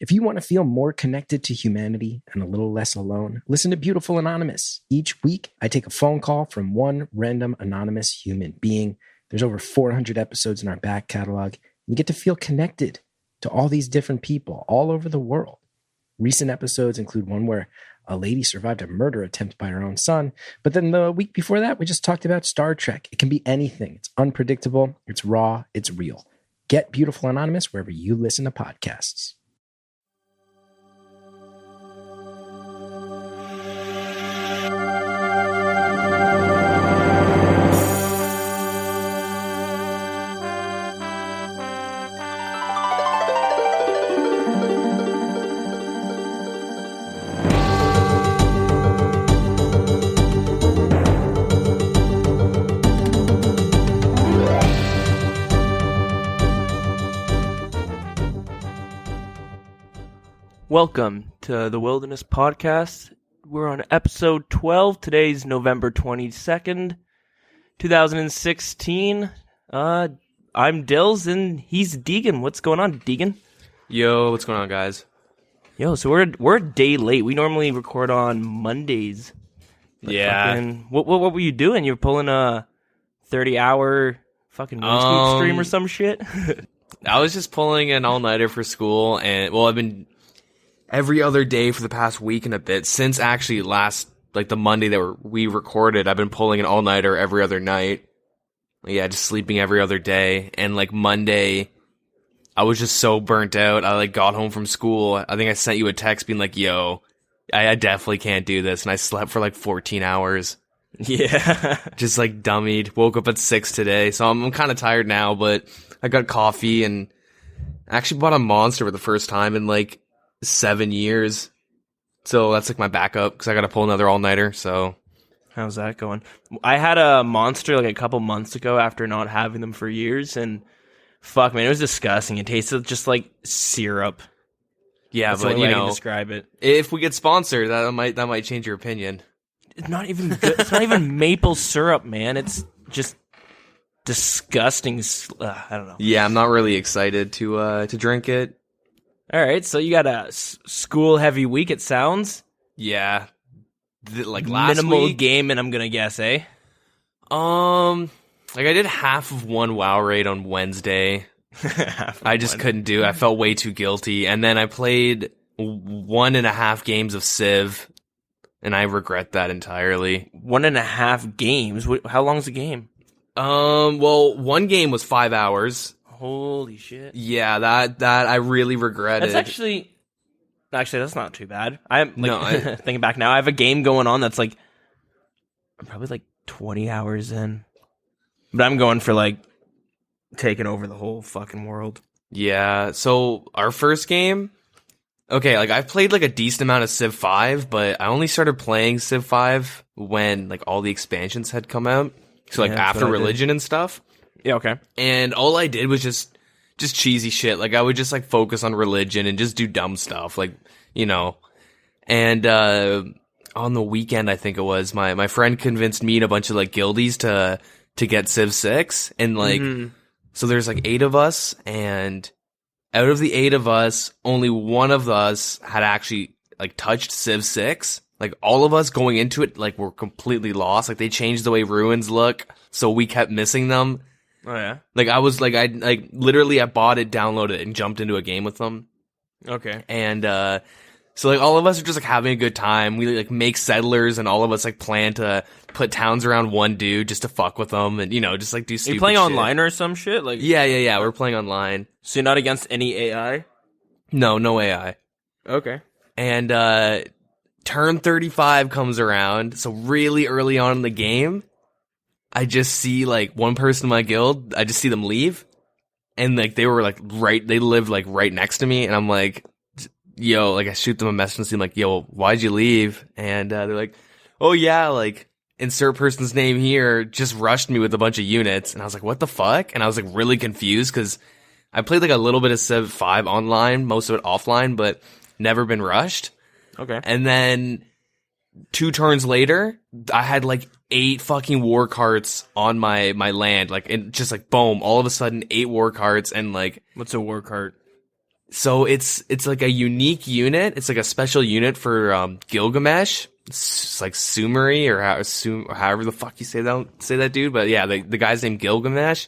If you want to feel more connected to humanity and a little less alone, listen to Beautiful Anonymous. Each week, I take a phone call from one random anonymous human being. There's over 400 episodes in our back catalog. You get to feel connected to all these different people all over the world. Recent episodes include one where a lady survived a murder attempt by her own son. But then the week before that, we just talked about Star Trek. It can be anything. It's unpredictable. It's raw. It's real. Get Beautiful Anonymous wherever you listen to podcasts. Welcome to the Wilderness Podcast. We're on episode 12. Today's November 22nd, 2016. I'm Dills and he's Deagin. What's going on, Deagin? Yo, what's going on, guys? Yo, so we're a day late. We normally record on Mondays. Yeah. What were you doing? You were pulling a 30-hour fucking RuneScape stream or some shit? I was just pulling an all-nighter for school, and I've been every other day for the past week and a bit since actually the Monday that we recorded. I've been pulling an all-nighter every other night. Yeah, just sleeping every other day. And Monday, I was just so burnt out. I got home from school. I think I sent you a text being like, "Yo, I definitely can't do this." And I slept for 14 hours. Yeah, just dummied. Woke up at 6 today, so I'm kind of tired now. But I got coffee and I actually bought a Monster for the first time in 7 years. So that's my backup because I got to pull another all-nighter. So how's that going? I had a Monster a couple months ago after not having them for years, and fuck, man, it was disgusting. It tasted just like syrup. Yeah, that's but the only way I can describe it. If we get sponsored, that might change your opinion. It's not even good. It's not even maple syrup, man. It's just disgusting. I don't know. Yeah, I'm not really excited to drink it. All right, so you got a school-heavy week, it sounds. Yeah. Last minimal week, game, and I'm going to guess, eh? I did half of one WoW raid on Wednesday. I just couldn't do it. I felt way too guilty. And then I played 1.5 games of Civ, and I regret that entirely. 1.5 games? How long is a game? One game was 5 hours. Holy shit. Yeah, that I really regretted. That's actually, that's not too bad. I'm thinking back now, I have a game going on that's I'm probably 20 hours in. But I'm going for taking over the whole fucking world. Yeah, so our first game, okay, I've played a decent amount of Civ 5, but I only started playing Civ 5 when all the expansions had come out. So after Religion and stuff. Yeah, okay. And all I did was just cheesy shit. I would just focus on religion and just do dumb stuff, And on the weekend, I think it was, my friend convinced me and a bunch of guildies to get Civ 6, and so there's 8 of us, and out of the 8 of us, only one of us had actually touched Civ 6. All of us going into it were completely lost. They changed the way ruins look, so we kept missing them. Oh yeah. I literally I bought it, downloaded it, and jumped into a game with them. Okay. And so all of us are just having a good time. We make settlers, and all of us plan to put towns around one dude just to fuck with them, and just do stupid. Are you playing shit. online or some shit? Yeah. We're playing online. So you're not against any AI? No AI. Okay. And turn 35 comes around, so really early on in the game, I just see one person in my guild, I just see them leave, and they were they lived right next to me, and I'm yo, I shoot them a message and see yo, why'd you leave? And they're oh yeah, insert person's name here, just rushed me with a bunch of units, and I was what the fuck? And I was really confused because I played a little bit of Civ 5 online, most of it offline, but never been rushed. Okay. And then 2 turns later, I had 8 fucking war carts on my land, and just boom, all of a sudden 8 war carts, and what's a war cart? So it's like a unique unit. It's like a special unit for Gilgamesh. It's like Sumeri or however the fuck you say that dude. But yeah, the guy's named Gilgamesh.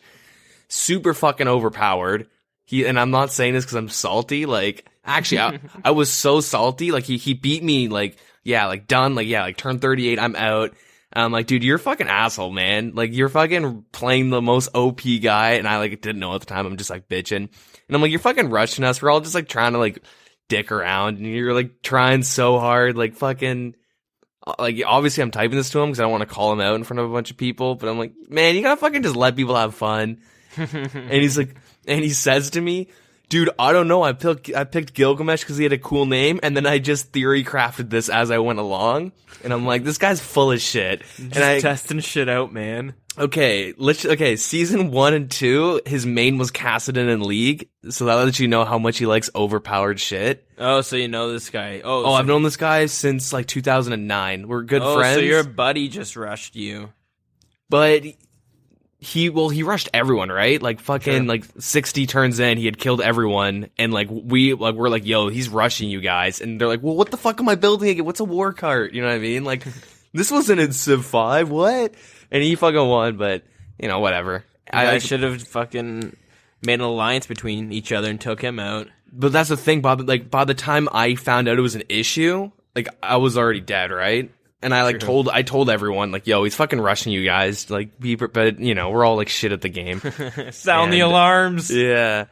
Super fucking overpowered. And I'm not saying this because I'm salty. Like, actually, I was so salty. Like, he beat me. Like, yeah, like done. Like, yeah, like turn 38. I'm out. And I'm like, dude, you're a fucking asshole, man. Like, you're fucking playing the most OP guy. And I like didn't know at the time. I'm just like bitching. And I'm like, you're fucking rushing us. We're all just like trying to like dick around. And you're like trying so hard. Like, fucking. Like, obviously I'm typing this to him because I don't want to call him out in front of a bunch of people. But I'm like, man, you gotta fucking just let people have fun. And he's like, and he says to me, dude, I don't know. I picked Gilgamesh because he had a cool name, and then I just theory crafted this as I went along. And I'm like, this guy's full of shit. Just testing shit out, man. Okay, season 1 and 2, his main was Kassadin in League, so that lets you know how much he likes overpowered shit. Oh, so you know this guy. Oh, I've known this guy since like 2009. We're good friends. So your buddy just rushed you. But he rushed everyone, right? Like fucking like 60 turns in, he had killed everyone, and like we're like, yo, he's rushing you guys, and they're like, well, what the fuck am I building again? What's a war cart? You know what I mean? Like, this wasn't in Civ 5, what? And he fucking won, but you know, whatever. I should have fucking made an alliance between each other and took him out. But that's the thing, Bob. Like, by the time I found out it was an issue, like I was already dead, right? And I told everyone, like, yo, he's fucking rushing you guys. Like, but you know, we're all like shit at the game. Sound the alarms. Yeah.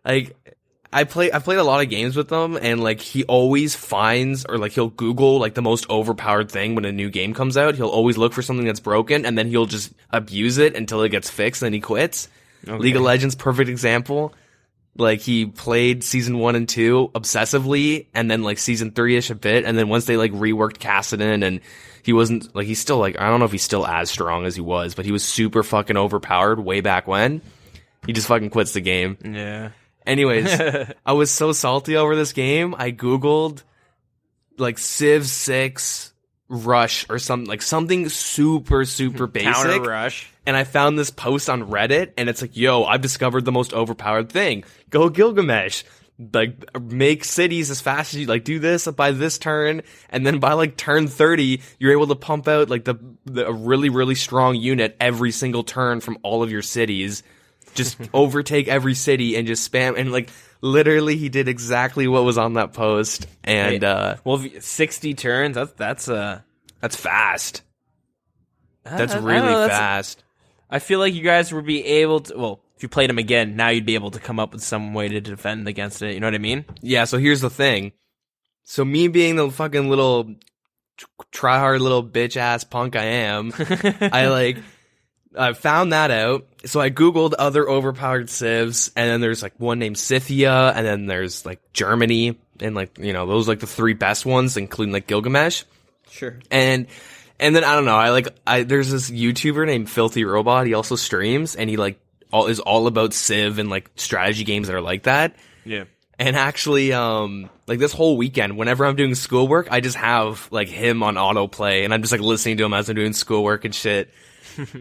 Like, I've played a lot of games with him, and like, he always finds, or like, he'll Google like the most overpowered thing when a new game comes out. He'll always look for something that's broken, and then he'll just abuse it until it gets fixed, and then he quits. Okay. League of Legends, perfect example. Like, he played season 1 and 2 obsessively, and then like season 3-ish a bit, and then once they like reworked Kassadin, and he wasn't like, he's still like, I don't know if he's still as strong as he was, but he was super fucking overpowered way back when. He just fucking quits the game. Yeah. Anyways, I was so salty over this game. I Googled like Civ 6 Rush or something super basic. Counter Rush. And I found this post on Reddit, and it's like, yo, I've discovered the most overpowered thing. Go Gilgamesh. Like, make cities as fast as you, like, do this by this turn, and then by, like, turn 30, you're able to pump out, like, a really, really strong unit every single turn from all of your cities. Just overtake every city and just spam, and, like, literally he did exactly what was on that post, and, well, 60 turns, that's fast. That's really fast. I feel like you guys would be able to, well, if you played him again, now you'd be able to come up with some way to defend against it, you know what I mean? Yeah, so here's the thing. So me being the fucking little try-hard little bitch-ass punk I am, I found that out. So I Googled other overpowered civs, and then there's like one named Scythia, and then there's like Germany, and like, you know, those like the 3 best ones, including like Gilgamesh. Sure. And then I don't know, there's this YouTuber named Filthy Robot. He also streams, and he like is all about Civ and like strategy games that are like that. Yeah. And actually, like this whole weekend, whenever I'm doing schoolwork, I just have like him on autoplay, and I'm just like listening to him as I'm doing schoolwork and shit.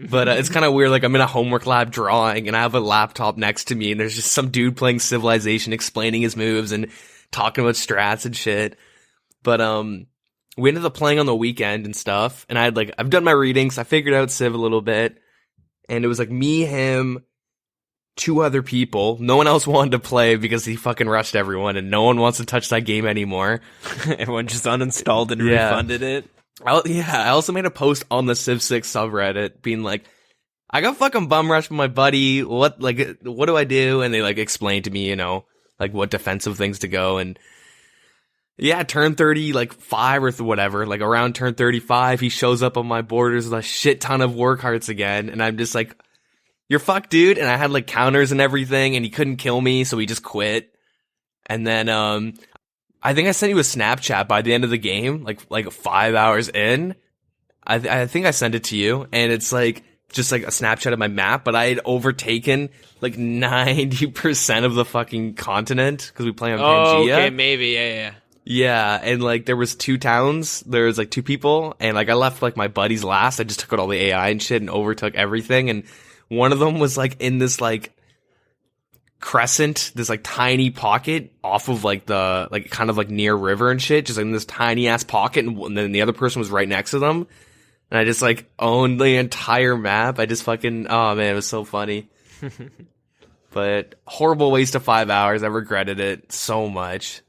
But it's kind of weird. Like, I'm in a homework lab drawing, and I have a laptop next to me, and there's just some dude playing Civilization, explaining his moves and talking about strats and shit. But we ended up playing on the weekend and stuff, and I've done my readings, I figured out Civ a little bit, and it was like me, him, 2 other people. No one else wanted to play because he fucking rushed everyone, and no one wants to touch that game anymore. Everyone just uninstalled and refunded it. I also made a post on the Civ 6 subreddit being like, I got fucking bum rushed by my buddy. What do I do? And they like explained to me, you know, like what defensive things to go. And yeah, turn 30, like 5 or whatever, like around turn 35, he shows up on my borders with a shit ton of war carts again. And I'm just like, you're fucked, dude. And I had like counters and everything, and he couldn't kill me, so he just quit. And then, I think I sent you a Snapchat by the end of the game, like 5 hours in. I think I sent it to you, and it's like just like a Snapchat of my map, but I had overtaken like 90% of the fucking continent because we play on Pangea. Oh, okay, maybe, yeah. Yeah, and like there was 2 towns, there was like 2 people, and like I left like my buddies last. I just took out all the AI and shit and overtook everything, and one of them was like in this like crescent, this like tiny pocket off of like the like kind of like near river and shit, just like in this tiny ass pocket, and then the other person was right next to them, and I just like owned the entire map. I just fucking oh man, it was so funny. But horrible waste of 5 hours. I regretted it so much.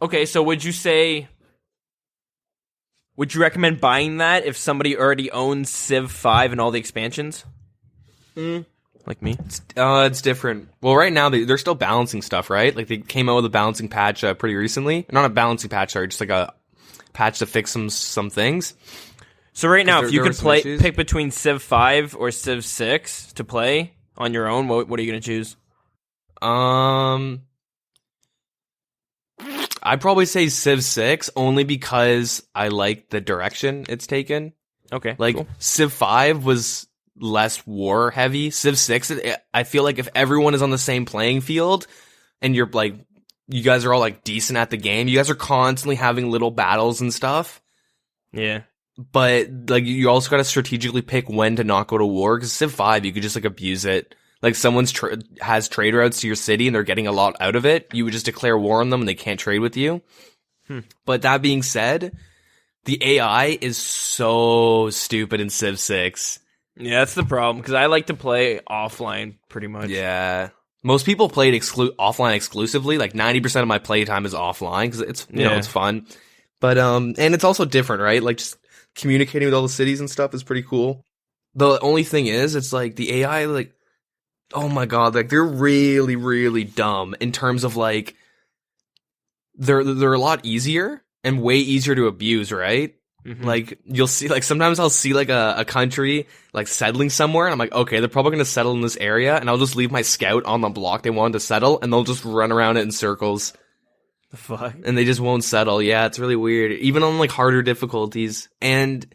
Okay, so would you recommend buying that if somebody already owns Civ 5 and all the expansions? Like me? It's different. Well, right now they're still balancing stuff, right? Like they came out with a balancing patch pretty recently. Not a balancing patch, sorry, just like a patch to fix some things. So right now, if you could pick between Civ 5 or Civ 6 to play on your own, what are you going to choose? I'd probably say Civ 6 only because I like the direction it's taken. Okay. Like cool. Civ 5 was less war heavy. Civ 6, I feel like if everyone is on the same playing field and you're like, you guys are all like decent at the game, you guys are constantly having little battles and stuff. Yeah. But like you also got to strategically pick when to not go to war, because Civ 5 you could just like abuse it. Like someone's has trade routes to your city and they're getting a lot out of it, you would just declare war on them and they can't trade with you. But that being said, the AI is so stupid in Civ 6. Yeah, that's the problem, because I like to play offline pretty much. Yeah. Most people play it offline exclusively. Like 90% of my playtime is offline because it's you know it's fun. But and it's also different, right? Like just communicating with all the cities and stuff is pretty cool. The only thing is, it's like the AI, like, oh my god, like they're really, really dumb in terms of like they're a lot easier and way easier to abuse, right? Mm-hmm. Like you'll see, like sometimes I'll see like a country like settling somewhere, and I'm like, okay, they're probably gonna settle in this area, and I'll just leave my scout on the block they wanted to settle, and they'll just run around it in circles. The fuck? And they just won't settle. Yeah, it's really weird. Even on like harder difficulties, and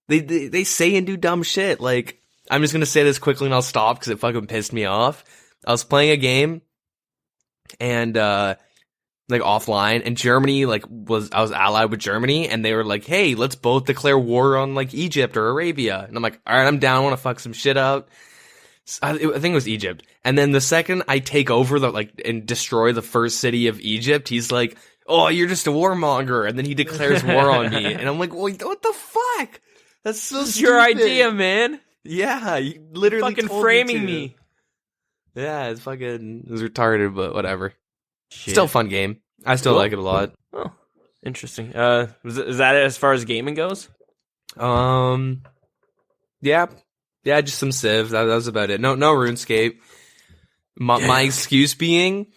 they say and do dumb shit. Like, I'm just gonna say this quickly and I'll stop because it fucking pissed me off. I was playing a game, and like offline, and Germany I was allied with Germany, and they were like, hey, let's both declare war on like Egypt or Arabia. And I'm like, all right, I'm down, I want to fuck some shit up. I think it was Egypt. And then the second I take over and destroy the first city of Egypt, he's like, oh, you're just a warmonger. And then he declares war on me. And I'm like, well, what the fuck? That's so stupid. Your idea, man. Yeah, you literally fucking told framing me. Yeah, it was retarded, but whatever. Shit. Still a fun game. I still like it a lot. Oh, interesting. Is that as far as gaming goes? Yeah, just some Civ. That was about it. No RuneScape. My excuse being,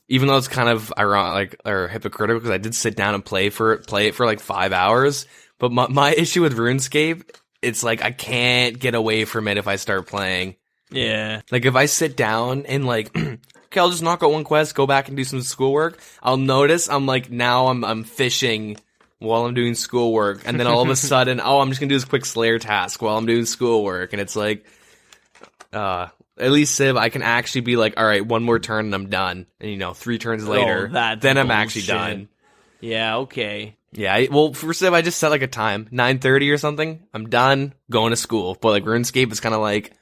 even though it's kind of ironic or hypocritical, because I did sit down and play it for like 5 hours. But my issue with RuneScape, it's like I can't get away from it if I start playing. Yeah. Like if I sit down and like, okay, I'll just knock out one quest, go back and do some schoolwork. I'll notice I'm fishing while I'm doing schoolwork, and then all of a sudden, I'm just gonna do this quick Slayer task while I'm doing schoolwork, and it's like, at least Civ, I can actually be like, all right, one more turn and I'm done, and 3 turns later, then I'm actually done. Yeah, okay. Yeah, well, for Civ, I just set like a time, 9:30 or something. I'm done going to school, but like RuneScape is kind of like,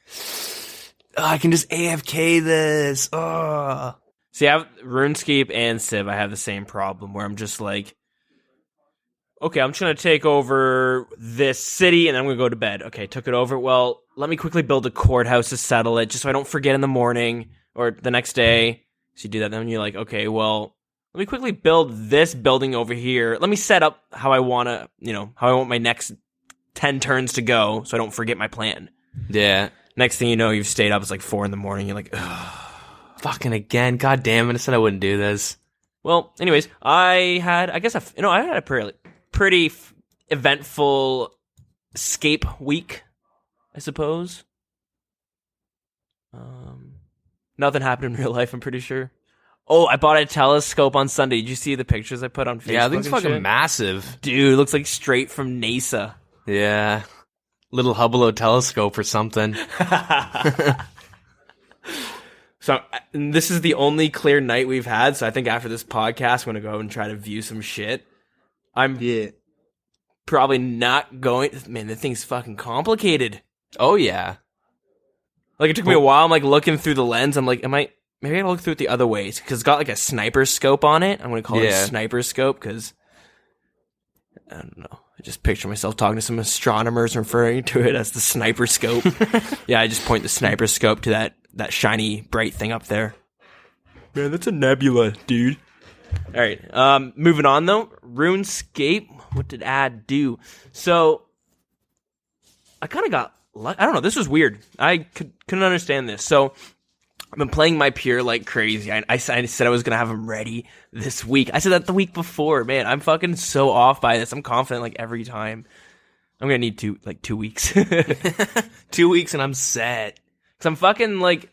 I can just AFK this. See, I have RuneScape and Civ. I have the same problem where I'm just like, okay, I'm just going to take over this city, and I'm going to go to bed. Okay, took it over. Well, let me quickly build a courthouse to settle it, just so I don't forget in the morning or the next day. So you do that, then you're like, okay, well, let me quickly build this building over here. Let me set up how I want my next 10 turns to go, so I don't forget my plan. Yeah. Next thing you know, you've stayed up. It's like 4 a.m. You're like, ugh. Fucking again. God damn it. I said I wouldn't do this. Well, anyways, I had a pretty eventful escape week, I suppose. Nothing happened in real life, I'm pretty sure. Oh, I bought a telescope on Sunday. Did you see the pictures I put on Facebook? Yeah, I think it's fucking massive. Dude, it looks like straight from NASA. Yeah. Little Hubble telescope or something. So this is the only clear night we've had, so I think after this podcast, I'm going to go and try to view some shit. I'm probably not going... Man, the thing's fucking complicated. Oh, yeah. Like, it took me a while. I'm, like, looking through the lens. I'm like, am I maybe I gotta look through it the other ways because it's got like a sniper scope on it. I'm gonna call it a sniper scope because I don't know. I just picture myself talking to some astronomers referring to it as the sniper scope. Yeah, I just point the sniper scope to that shiny bright thing up there. Man, that's a nebula, dude. All right, moving on though. RuneScape. What did Ad do? So I kind of got. I don't know. This was weird. I couldn't understand this. So I've been playing my Pure like crazy. I said I was going to have him ready this week. I said that the week before. Man, I'm fucking so off by this. I'm confident like every time. I'm going to need 2 weeks. 2 weeks and I'm set. Because I'm fucking like...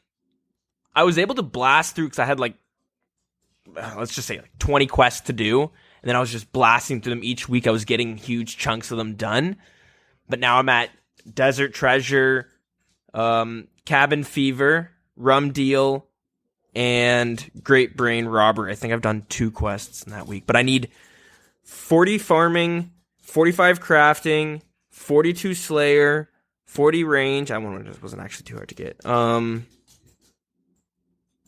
I was able to blast through because I had like... let's just say like 20 quests to do. And then I was just blasting through them each week. I was getting huge chunks of them done. But now I'm at Desert Treasure, Cabin Fever, Rum Deal, and Great Brain Robbery. I think I've done 2 quests in that week. But I need 40 farming, 45 crafting, 42 slayer, 40 range. That one wasn't actually too hard to get.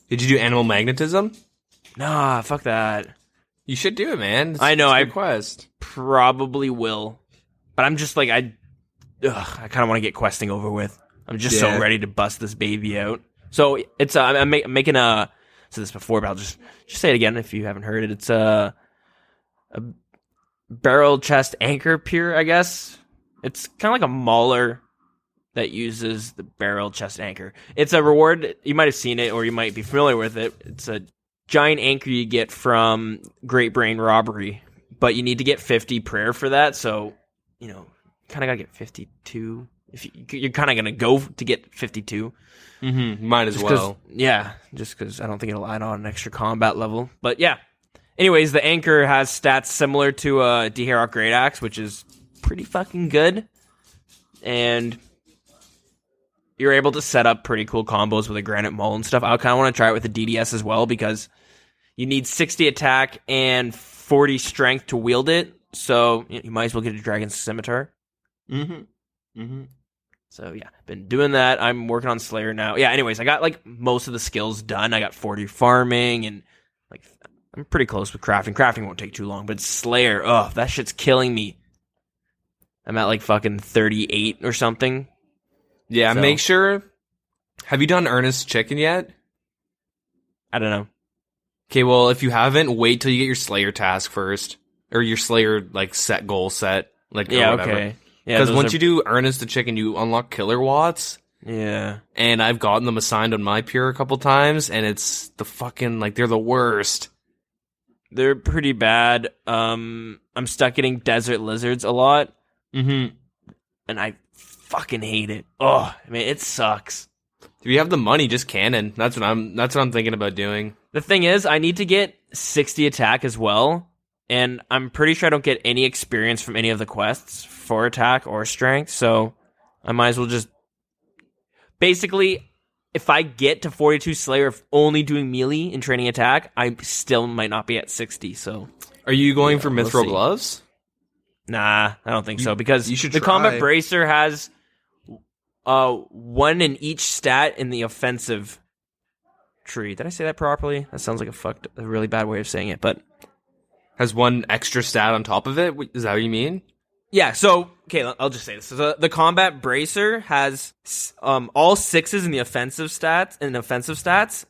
Did you do animal magnetism? Nah, fuck that. You should do it, man. I know. It's a good quest. Probably will. But I'm just like, I kind of want to get questing over with. I'm just so ready to bust this baby out. So it's I'm making a. Said this before, but I'll just say it again if you haven't heard it. It's a barrel chest anchor pier, I guess. It's kind of like a mauler that uses the barrel chest anchor. It's a reward. You might have seen it, or you might be familiar with it. It's a giant anchor you get from Great Brain Robbery, but you need to get 50 prayer for that. So kind of gotta get 52. If you're kind of gonna go to get 52. Might as well. Yeah, just because I don't think it'll add on an extra combat level. But yeah. Anyways, the anchor has stats similar to Deagin Great Axe, which is pretty fucking good. And you're able to set up pretty cool combos with a Granite Maul and stuff. I kind of want to try it with the DDS as well because you need 60 attack and 40 strength to wield it. So you might as well get a Dragon's Scimitar. So yeah, been doing that. I'm working on Slayer now. Yeah, anyways, I got like most of the skills done. I got 40 farming and like I'm pretty close with crafting. Crafting won't take too long, but Slayer, that shit's killing me. I'm at like fucking 38 or something. Yeah, so. Make sure. Have you done Ernest Chicken yet? I don't know. Okay, well, if you haven't, wait till you get your Slayer task first. Or your Slayer, like, goal set. Like, yeah, or whatever. Okay. Because once you do Ernest the Chicken, you unlock Killer Watts. Yeah. And I've gotten them assigned on my Pure a couple times, and it's the fucking, like, they're the worst. They're pretty bad. I'm stuck getting Desert Lizards a lot. And I fucking hate it. Oh, I mean, it sucks. If you have the money, just cannon. That's what I'm thinking about doing. The thing is, I need to get 60 attack as well, and I'm pretty sure I don't get any experience from any of the quests for attack or strength, so I might as well just... Basically, if I get to 42 Slayer only doing melee and training attack, I still might not be at 60, so... Are you going for Mithril Gloves? Nah, I don't think so, because you should the try. Combat Bracer has... one in each stat in the offensive tree. Did I say that properly? That sounds like a really bad way of saying it, but... Has one extra stat on top of it? Is that what you mean? Yeah, so... Okay, I'll just say this. So the Combat Bracer has all 6s in the offensive stats,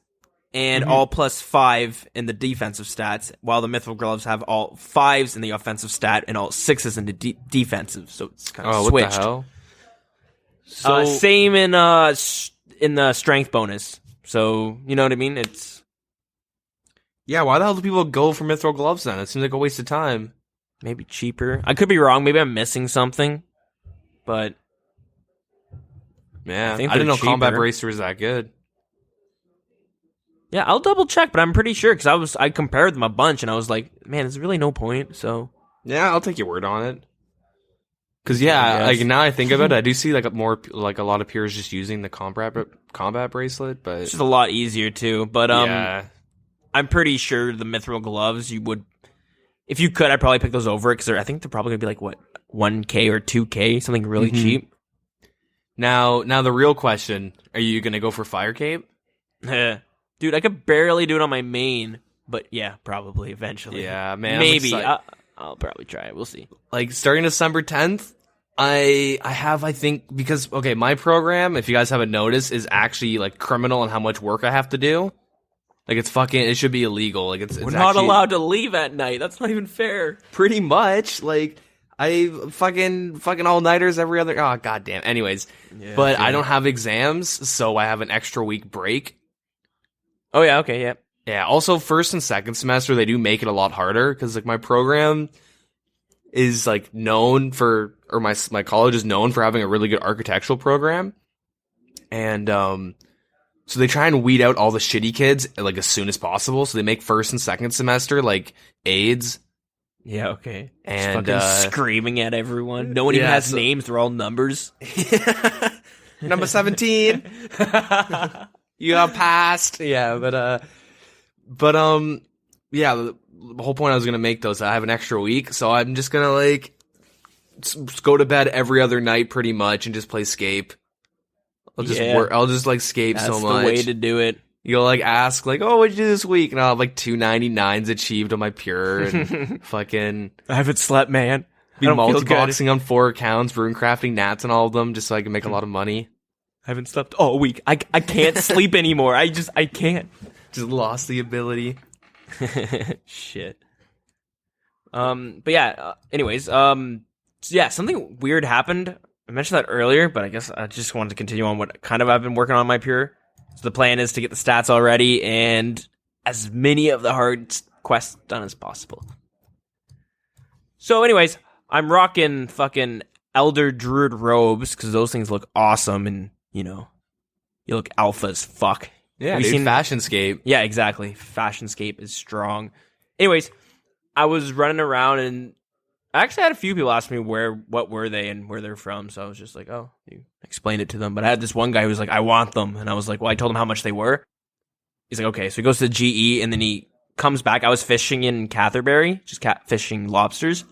and all +5 in the defensive stats, while the Mithril Gloves have all 5s in the offensive stat and all 6s in the defensive, so it's kind of switched. What the hell? So, same in the strength bonus. So, you know what I mean? It's... Yeah, why the hell do people go for Mithril Gloves then? It seems like a waste of time. Maybe cheaper. I could be wrong. Maybe I'm missing something. But... Yeah, I didn't know cheaper. Combat Bracer was that good. Yeah, I'll double check, but I'm pretty sure, because I compared them a bunch, and I was like, man, there's really no point, so... Yeah, I'll take your word on it. Because, yeah, like, now I think about it, I do see, like, a lot of peers just using the combat bracelet, but... It's just a lot easier, too, but, yeah. I'm pretty sure the Mithril Gloves, you would... If you could, I'd probably pick those over, because I think they're probably going to be, like, what, 1K or 2K, something really cheap. Now the real question, are you going to go for Fire Cape? Dude, I could barely do it on my main, but yeah, probably eventually. Yeah, man. Maybe. I'll probably try it. We'll see. Like, starting December 10th, I have, I think, because, okay, my program, if you guys haven't noticed, is actually, like, criminal in how much work I have to do. Like, it should be illegal. Like, We're not allowed to leave at night. That's not even fair. Pretty much. Like, I fucking all-nighters every other, oh, goddamn. Anyways, but I don't have exams, so I have an extra week break. Oh, yeah, okay, yeah. Yeah, also, first and second semester, they do make it a lot harder, because, like, my program is, like, known for, or my college is known for having a really good architectural program. And, so they try and weed out all the shitty kids, like, as soon as possible. So they make first and second semester, like, aides. Yeah, okay. And just fucking screaming at evereveryone. No one even has names. They're all numbers. Number 17. You got passed. Yeah, yeah, the whole point I was going to make, though, is I have an extra week. So I'm just going to, like, go to bed every other night pretty much and just play Scape. I'll just like Scape so much. That's the way to do it. You'll like ask like, "Oh, what'd you do this week?" And I'll have like 299s achieved on my pure and fucking. I haven't slept, man. Be multi-boxing on 4 accounts, runecrafting nats on all of them, just so I can make a lot of money. I haven't slept all week. I can't sleep anymore. I can't. Just lost the ability. Shit. But yeah. Anyways. Yeah. Something weird happened. I mentioned that earlier, but I guess I just wanted to continue on what kind of I've been working on my pure. So the plan is to get the stats already and as many of the hard quests done as possible. So anyways, I'm rocking fucking Elder Druid robes because those things look awesome and, you know, you look alpha as fuck. Yeah, dude, Fashionscape. Yeah, exactly. Fashionscape is strong. Anyways, I was running around and I actually had a few people ask me what were they and where they're from, so I was just like, oh, you explained it to them. But I had this one guy who was like, I want them, and I was like, well, I told him how much they were. He's like, okay, so he goes to the GE, and then he comes back. I was fishing in Catherbury, just fishing lobsters,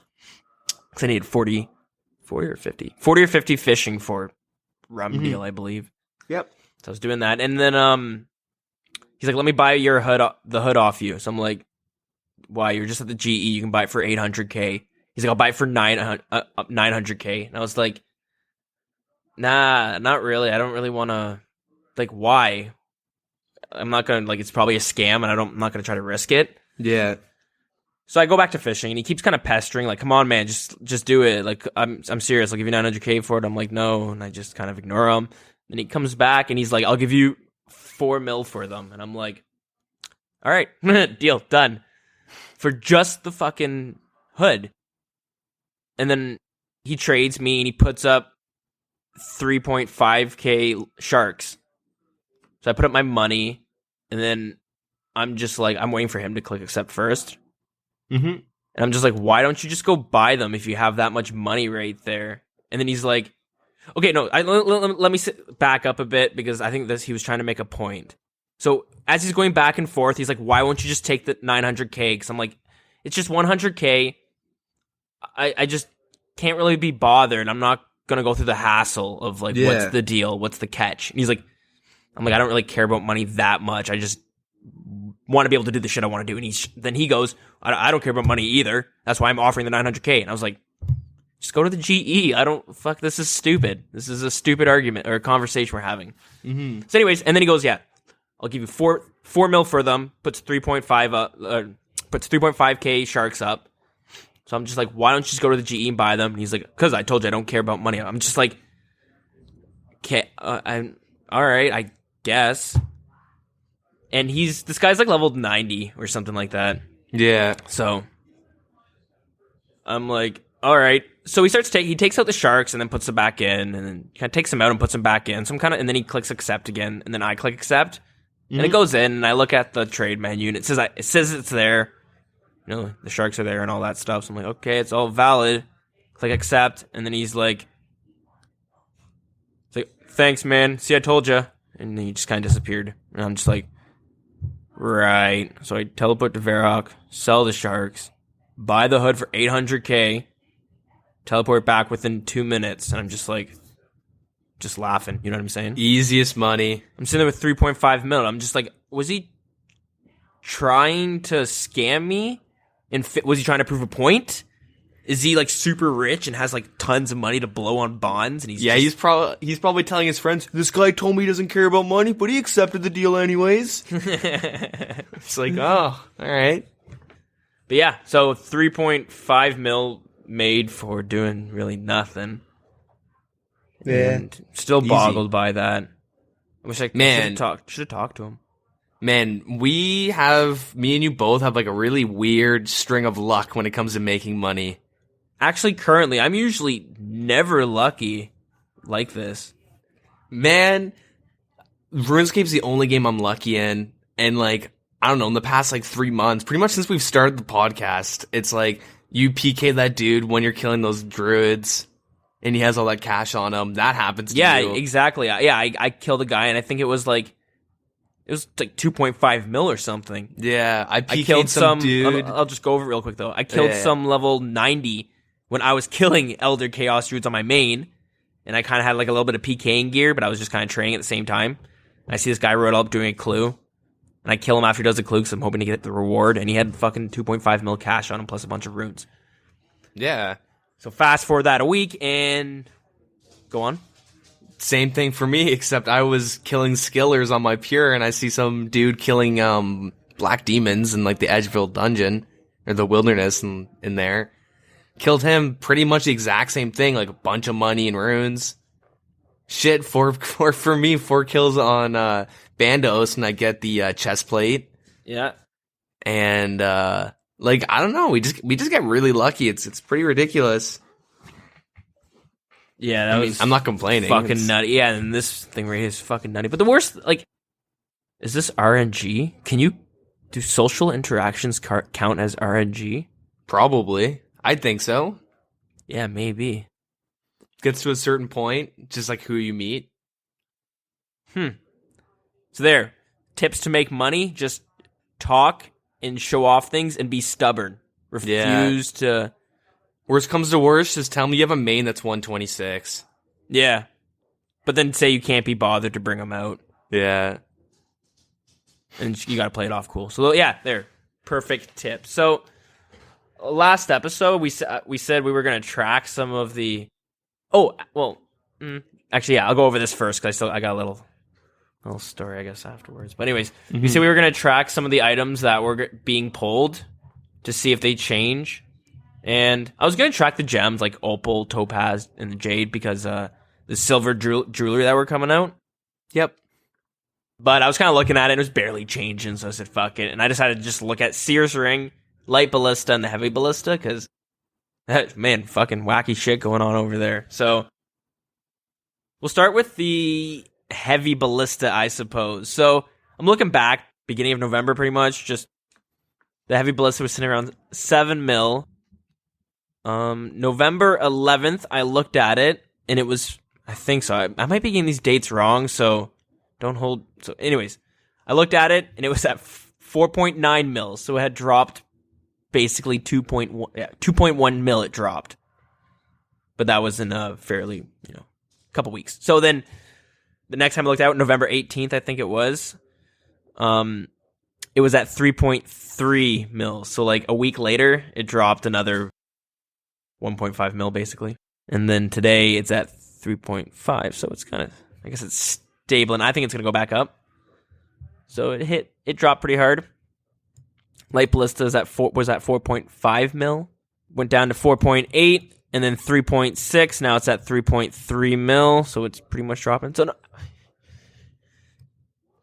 because I needed 40 or 50 fishing for rum deal, I believe. Yep. So I was doing that, and then he's like, let me buy the hood off you. So I'm like, why? You're just at the GE. You can buy it for $800K. He's like, I'll buy it for 900K. And I was like, nah, not really. I don't really want to, like, why? I'm not going to, like, it's probably a scam and I'm not going to try to risk it. Yeah. So I go back to fishing and he keeps kind of pestering, like, come on, man, just do it. Like, I'm serious. I'll give you 900K for it. I'm like, no. And I just kind of ignore him. Then he comes back and he's like, I'll give you 4 mil for them. And I'm like, all right, deal, done. For just the fucking hood. And then he trades me and he puts up 3.5K sharks. So I put up my money and then I'm just like, I'm waiting for him to click accept first. Mm-hmm. And I'm just like, why don't you just go buy them if you have that much money right there? And then he's like, okay, no, let me back up a bit because I think he was trying to make a point. So as he's going back and forth, he's like, why won't you just take the 900K? Because I'm like, it's just 100K. I just can't really be bothered. I'm not going to go through the hassle of like, what's the deal? What's the catch? And he's like, I'm like, I don't really care about money that much. I just want to be able to do the shit I want to do. And then he goes, I don't care about money either. That's why I'm offering the 900K. And I was like, just go to the GE. This is stupid. This is a stupid argument or conversation we're having. Mm-hmm. So anyways, and then he goes, yeah, I'll give you 4 mil for them. Puts 3.5K sharks up. So I'm just like, why don't you just go to the GE and buy them? And he's like, because I told you I don't care about money. I'm just like, I'm all right, I guess. And this guy's like leveled 90 or something like that. Yeah. So I'm like, all right. So he takes out the sharks and then puts them back in, and then kind of takes them out and puts them back in. So and then he clicks accept again, and then I click accept, and it goes in, and I look at the trade menu, and it says it's there. You know, the sharks are there and all that stuff. So I'm like, okay, it's all valid. Click accept, and then he's like, thanks, man. See, I told you. And then he just kind of disappeared. And I'm just like, right. So I teleport to Varrock, sell the sharks, buy the hood for 800K, teleport back within 2 minutes, and I'm just like, just laughing. You know what I'm saying? Easiest money. I'm sitting there with 3.5 mil. I'm just like, was he trying to scam me? And was he trying to prove a point? Is he like super rich and has like tons of money to blow on bonds? And he's probably telling his friends, this guy told me he doesn't care about money, but he accepted the deal anyways. It's like, oh, all right. But yeah, so 3.5 mil made for doing really nothing. Yeah. And still boggled by that. I wish I should have talked to him. Man, me and you both have like a really weird string of luck when it comes to making money. Actually, currently, I'm usually never lucky like this. Man, RuneScape's the only game I'm lucky in. And like, I don't know, in the past like 3 months, pretty much since we've started the podcast, it's like you PK that dude when you're killing those druids and he has all that cash on him. That happens to you. Yeah, exactly. Yeah, I killed a guy and I think it was like 2.5 mil or something. Yeah, I killed some dude. I'll just go over it real quick though. I killed some level 90 when I was killing Elder Chaos Druids on my main, and I kind of had like a little bit of PKing gear, but I was just kind of training at the same time. I see this guy rode up doing a clue, and I kill him after he does the clue because I'm hoping to get the reward, and he had fucking 2.5 mil cash on him plus a bunch of runes. Yeah. So fast forward that a week, and go on. Same thing for me, except I was killing skillers on my pure, and I see some dude killing black demons in like the Edgeville dungeon or the wilderness in there. Killed him, pretty much the exact same thing, like a bunch of money and runes. Shit, for me, 4 kills on Bandos, and I get the chest plate. Yeah, and like I don't know, we just get really lucky. It's pretty ridiculous. Yeah, I'm not complaining. Fucking nutty. Yeah, and this thing right here is fucking nutty. But the worst, like, is this RNG? Can you do social interactions count as RNG? Probably. I'd think so. Yeah, maybe. Gets to a certain point, just like who you meet. So there. Tips to make money, just talk and show off things and be stubborn. Refuse to... Worst comes to worst, just tell me you have a main that's 126. Yeah. But then say you can't be bothered to bring them out. Yeah. And you gotta play it off cool. So yeah, there. Perfect tip. So... last episode, we said we were going to track some of the... Oh, well, actually, yeah, I'll go over this first because I got a little story, I guess, afterwards. But anyways, we said we were going to track some of the items that were being pulled to see if they change. And I was going to track the gems like Opal, Topaz, and the Jade because the silver jewelry that were coming out. Yep. But I was kind of looking at it, and it was barely changing, so I said, fuck it. And I decided to just look at Seer's Ring, Light Ballista, and the Heavy Ballista, because, man, fucking wacky shit going on over there. So, we'll start with the Heavy Ballista, I suppose. So, I'm looking back, beginning of November, pretty much, just, the Heavy Ballista was sitting around 7 mil. November 11th, I looked at it, and it was, I think so, I might be getting these dates wrong, so, don't hold, so, anyways, I looked at it, and it was at 4.9 mil, so it had dropped basically 2.1 mil it dropped. But that was in a fairly, couple weeks. So then the next time I looked at it, November 18th, I think it was at 3.3 mil. So like a week later, it dropped another 1.5 mil basically. And then today it's at 3.5. So it's kind of, I guess it's stable, and I think it's going to go back up. So it dropped pretty hard. Light Ballista was at 4.5 mil, went down to 4.8, and then 3.6. Now it's at 3.3 mil, so it's pretty much dropping. So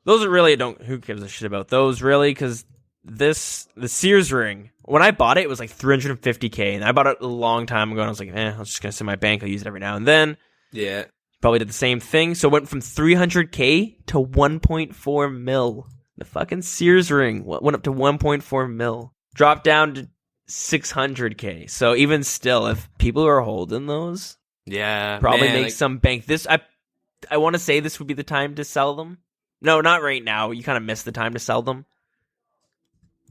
those are really who gives a shit about those really? Because the Seer's Ring, when I bought it, it was like 350k, and I bought it a long time ago, and I was like, I was just gonna sit in my bank. I'll use it every now and then. Yeah, probably did the same thing. So it went from 300k to 1.4 mil. The fucking Seer's Ring went up to 1.4 mil. Dropped down to 600k. So even still, if people are holding those, probably make some bank. I want to say this would be the time to sell them. No, not right now. You kind of missed the time to sell them.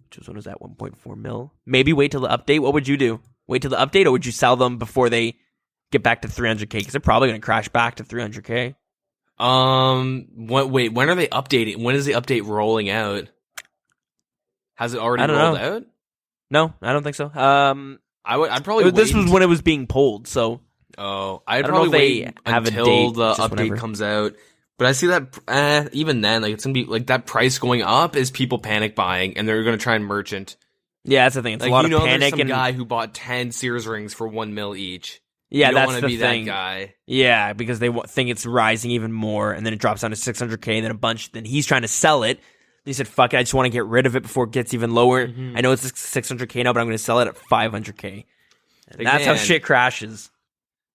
Which was when it was at 1.4 mil. Maybe wait till the update. What would you do? Wait till the update, or would you sell them before they get back to 300k? Because they're probably going to crash back to 300k. Wait, when are they updating? When is the update rolling out? Has it already I don't rolled know. out? No, I don't think so. I'd probably this wait was when it was being pulled, so I'd don't know probably if they wait have a until date, the just update whenever. comes out. But I see that even then, like it's gonna be like that price going up is people panic buying, and they're gonna try and merchant. yeah, that's the thing. It's Like a lot you know, of panic there's some and guy who bought 10 Sears rings for 1 mil each. yeah, you don't that's want the to be thing. that guy. Yeah, because they think it's rising even more, and then it drops down to 600K, and then a bunch. Then he's trying to sell it. He said, "Fuck it, I just want to get rid of it before it gets even lower." Mm-hmm. I know it's 600K now, but I'm going to sell it at 500K. And Like, that's how man. shit crashes.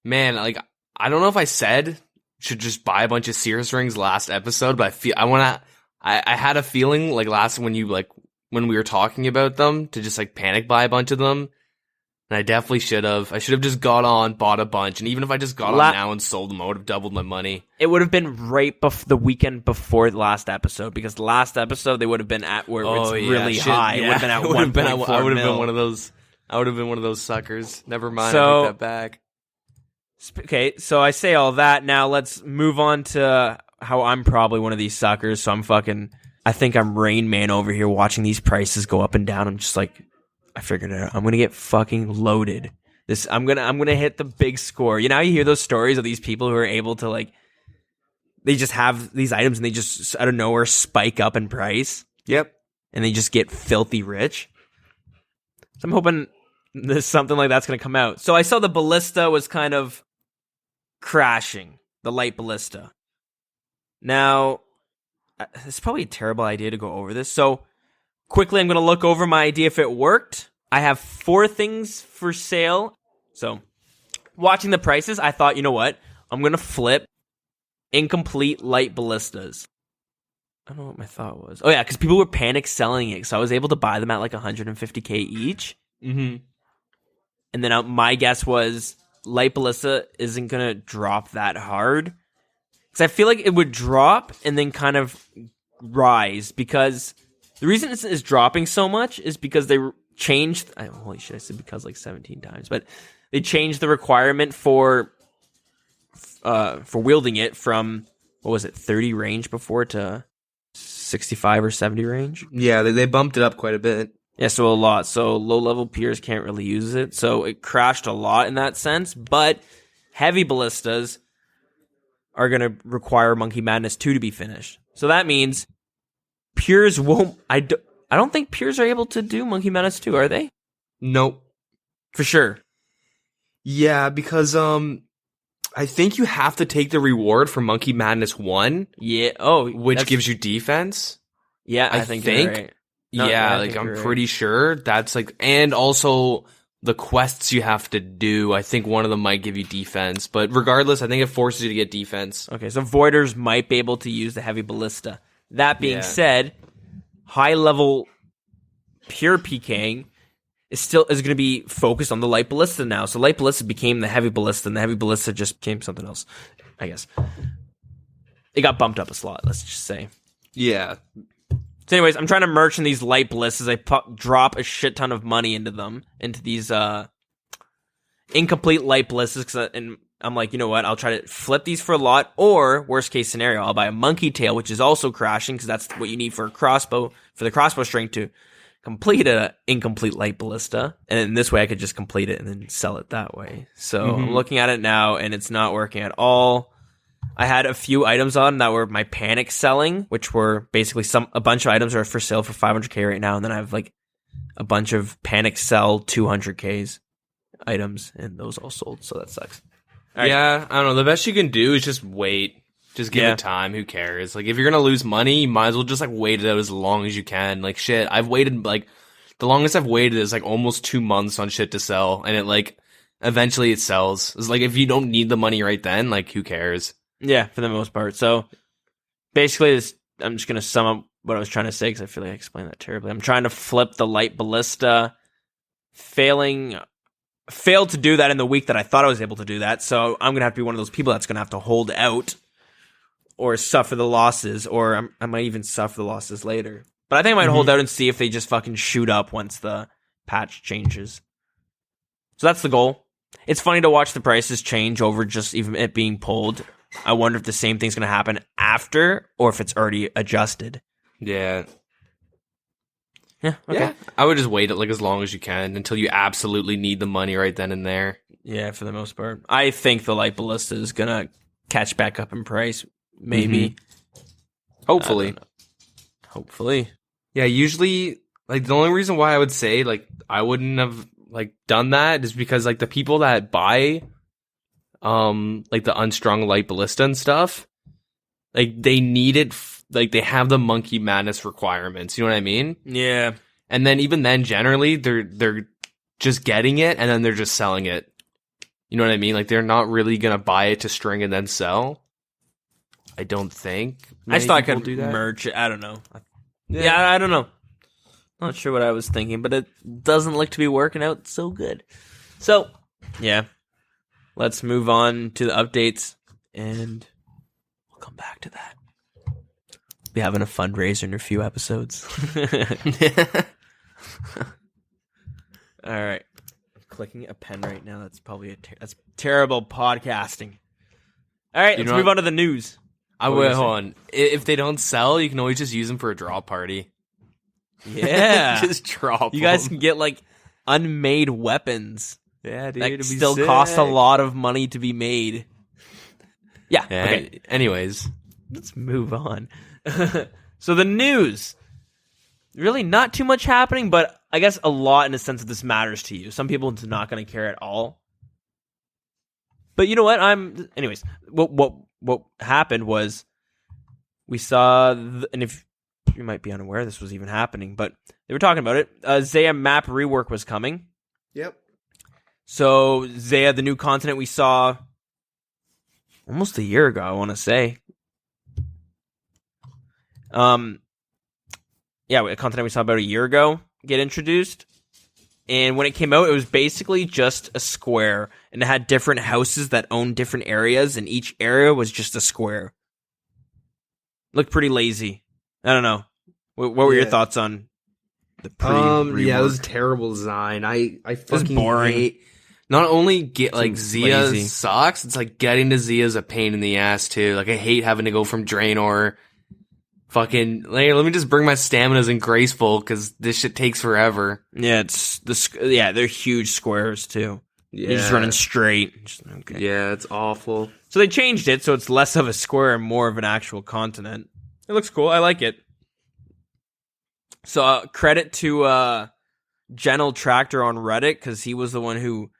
Man, like I don't know if I said should just buy a bunch of Sears rings last episode, but I had a feeling like when we were talking about them to just like panic buy a bunch of them. And I definitely should have. I should have just bought a bunch. And even if I just got on now and sold them, I would have doubled my money. It would have been right the weekend before the last episode, because the last episode they would have been at where it's really high. It would have been at 1.4 I would have mil. been one of those. I would have been one of those suckers. Never mind. So- I take that back. Okay, so I say all that. Now let's move on to how I'm probably one of these suckers. So I think I'm Rain Man over here watching these prices go up and down. I'm just like, I figured it out. I'm gonna get fucking loaded. I'm gonna hit the big score. You know how you hear those stories of these people who are able to like, they just have these items and they just out of nowhere spike up in price. Yep. And they just get filthy rich. So I'm hoping there's something like that's gonna come out. So I saw the ballista was kind of crashing, the light ballista. Now, it's probably a terrible idea to go over this. So quickly, I'm going to look over my idea if it worked. I have 4 things for sale. So watching the prices, I thought, you know what? I'm going to flip incomplete light ballistas. I don't know what my thought was. Oh, yeah, because people were panic selling it. So I was able to buy them at like 150K each. Mm-hmm. And then my guess was light ballista isn't going to drop that hard. Because I feel like it would drop and then kind of rise. Because the reason it's dropping so much is because they changed... holy shit, I said because like 17 times. But they changed the requirement for wielding it from, what was it, 30 range before to 65 or 70 range? Yeah, they bumped it up quite a bit. Yeah, so a lot. So low-level peers can't really use it. So it crashed a lot in that sense. But heavy ballistas are going to require Monkey Madness 2 to be finished. So that means peers won't... I don't think peers are able to do Monkey Madness 2, are they? Nope. For sure. Yeah, because I think you have to take the reward for Monkey Madness 1. Yeah. Oh, which gives you defense. Yeah, I think you're right. No, yeah, I like think I'm you're pretty right. sure that's like, and also the quests you have to do. I think one of them might give you defense, but regardless, I think it forces you to get defense. Okay, so Voiders might be able to use the heavy ballista. That being Yeah. said, high level pure PKing is going to be focused on the light ballista now. So light ballista became the heavy ballista, and the heavy ballista just became something else, I guess. It got bumped up a slot, let's just say. Yeah. So anyways, I'm trying to merch in these light ballistas. I drop a shit ton of money into them, into these incomplete light ballistas, and I'm like, you know what? I'll try to flip these for a lot, or worst case scenario, I'll buy a monkey tail, which is also crashing, because that's what you need for a crossbow, for the crossbow string to complete a incomplete light ballista. And in this way, I could just complete it and then sell it that way. So I'm looking at it now, and it's not working at all. I had a few items on that were my panic selling, which were basically a bunch of items are for sale for 500K right now, and then I have like a bunch of panic sell 200Ks items, and those all sold, so that sucks. Right. Yeah, I don't know. The best you can do is just wait. Just give it time. Who cares? Like, if you're gonna lose money, you might as well just like wait it out as long as you can. Like, shit, I've waited like the longest I've waited is like almost 2 months on shit to sell, and it like eventually it sells. It's like if you don't need the money right then, like who cares? Yeah, for the most part. So basically, I'm just going to sum up what I was trying to say, because I feel like I explained that terribly. I'm trying to flip the light ballista, failed to do that in the week that I thought I was able to do that. So I'm going to have to be one of those people that's going to have to hold out or suffer the losses, or I might even suffer the losses later. But I think I might hold out and see if they just fucking shoot up once the patch changes. So that's the goal. It's funny to watch the prices change over just even it being pulled. I wonder if the same thing's going to happen after, or if it's already adjusted. Yeah. Yeah, okay. Yeah, I would just wait it like as long as you can until you absolutely need the money right then and there. Yeah, for the most part. I think the light ballista is gonna catch back up in price. Maybe. Hopefully. Hopefully. Yeah, usually, like, the only reason why I would say, like, I wouldn't have, like, done that is because, like, the people that buy, like, the unstrung light ballista and stuff, like, they need it, like, they have the monkey madness requirements, you know what I mean? Yeah. And then, even then, generally, they're just getting it, and then they're just selling it. You know what I mean? Like, they're not really gonna buy it to string and then sell. I don't think. I just thought I could do that. merge it. I don't know. Yeah, I don't know. Not sure what I was thinking, but it doesn't look to be working out so good. So, yeah. Let's move on to the updates, and we'll come back to that. Be having a fundraiser in a few episodes. All right. I'm clicking a pen right now. That's probably that's terrible podcasting. All right, let's move on to the news. Hold on. If they don't sell, you can always just use them for a draw party. Yeah. Just drop You guys them. can get, like, unmade weapons. Yeah, dude. That still cost a lot of money to be made. Yeah. Okay. Anyways. Let's move on. So the news. Really not too much happening, but I guess a lot in the sense that this matters to you. Some people are not going to care at all. But you know what? Anyways, what happened was we saw, and if you might be unaware this was even happening, but they were talking about it. Zeah map rework was coming. Yep. So Zeah, the new continent we saw almost a year ago, I want to say. Yeah, a continent we saw about a year ago get introduced. And when it came out, it was basically just a square, and it had different houses that owned different areas, and each area was just a square. Looked pretty lazy. I don't know. What were your thoughts on the pre-rework? Yeah, it was a terrible design. I fucking boring. hate. Not only get like Zeah lazy. sucks, it's like getting to Zeah's a pain in the ass too. Like I hate having to go from Draenor. Fucking, like, let me just bring my staminas in graceful because this shit takes forever. Yeah, they're huge squares too. Yeah. You're just running straight. Okay. Yeah, it's awful. So they changed it so it's less of a square and more of an actual continent. It looks cool. I like it. So credit to Gentle Tractor on Reddit because he was the one who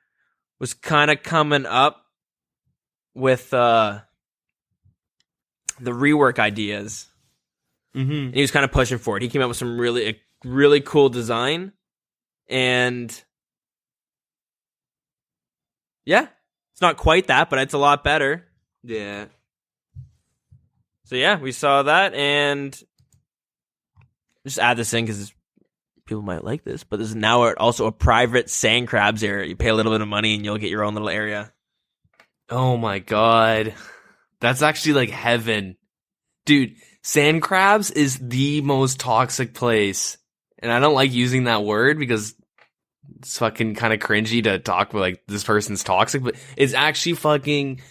was kind of coming up with the rework ideas. Mm-hmm. And he was kind of pushing for it. He came up with some really cool design. And yeah, it's not quite that, but it's a lot better. Yeah. So yeah, we saw that, and just add this in because people might like this, but there's now also a private sand crabs area. You pay a little bit of money and you'll get your own little area. Oh my god. That's actually like heaven. Dude, sand crabs is the most toxic place. And I don't like using that word because it's fucking kind of cringy to talk about like this person's toxic, but it's actually fucking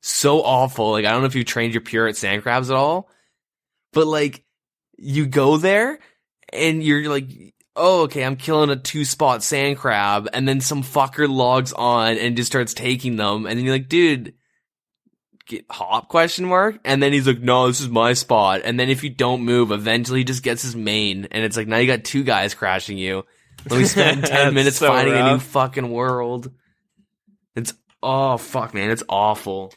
so awful. Like I don't know if you've trained your pure at sand crabs at all, but like you go there and you're like, oh, okay, I'm killing a 2-spot sand crab, and then some fucker logs on and just starts taking them, and then you're like, dude, get hop ? And then he's like, no, this is my spot. And then if you don't move, eventually he just gets his main, and it's like, now you got 2 guys crashing you. Let me spend 10 minutes so finding rough. a new fucking world. Oh fuck, man, it's awful.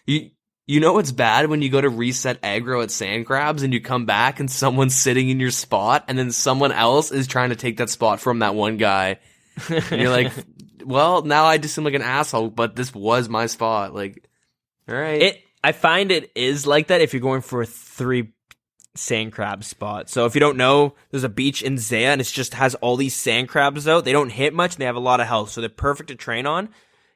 You know what's bad when you go to reset aggro at sand crabs and you come back and someone's sitting in your spot and then someone else is trying to take that spot from that one guy. And you're like, well, now I just seem like an asshole, but this was my spot. Like, all right. I find it is like that if you're going for a 3 sand crab spot. So if you don't know, there's a beach in Zeah and it just has all these sand crabs out. They don't hit much and they have a lot of health, so they're perfect to train on.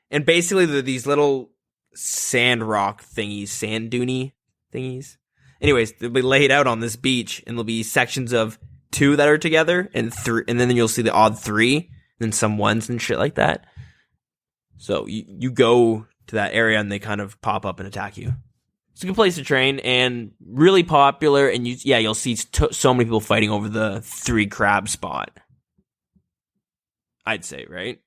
And basically they're these little sand rock thingies, sand dooney thingies. Anyways, they'll be laid out on this beach, and there'll be sections of 2 that are together, and 3, and then you'll see the odd 3, and then some 1s and shit like that. So you go to that area, and they kind of pop up and attack you. It's a good place to train, and really popular. And you'll see so many people fighting over the 3 crab spot. I'd say, right?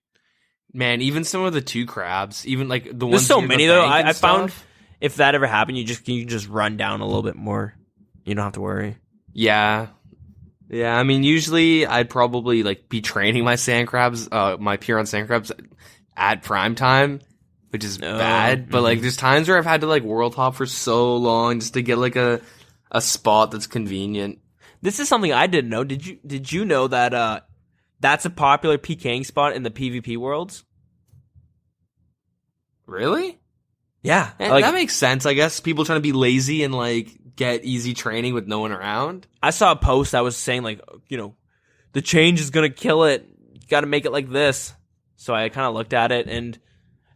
Man, even some of the two crabs, even like the ones. There's so near the many though. bank and I found stuff. if that ever happened, you can just run down a little bit more. You don't have to worry. Yeah. Yeah, I mean, usually I'd probably like be training my sand crabs, my Piran sand crabs at prime time, which is bad. But like, there's times where I've had to like world hop for so long just to get like a spot that's convenient. This is something I didn't know. Did you know that that's a popular PKing spot in the PvP worlds? Really? Yeah, That makes sense. I guess people trying to be lazy and like get easy training with no one around. I saw a post that was saying like, the change is gonna kill it. You got to make it like this. So I kind of looked at it, and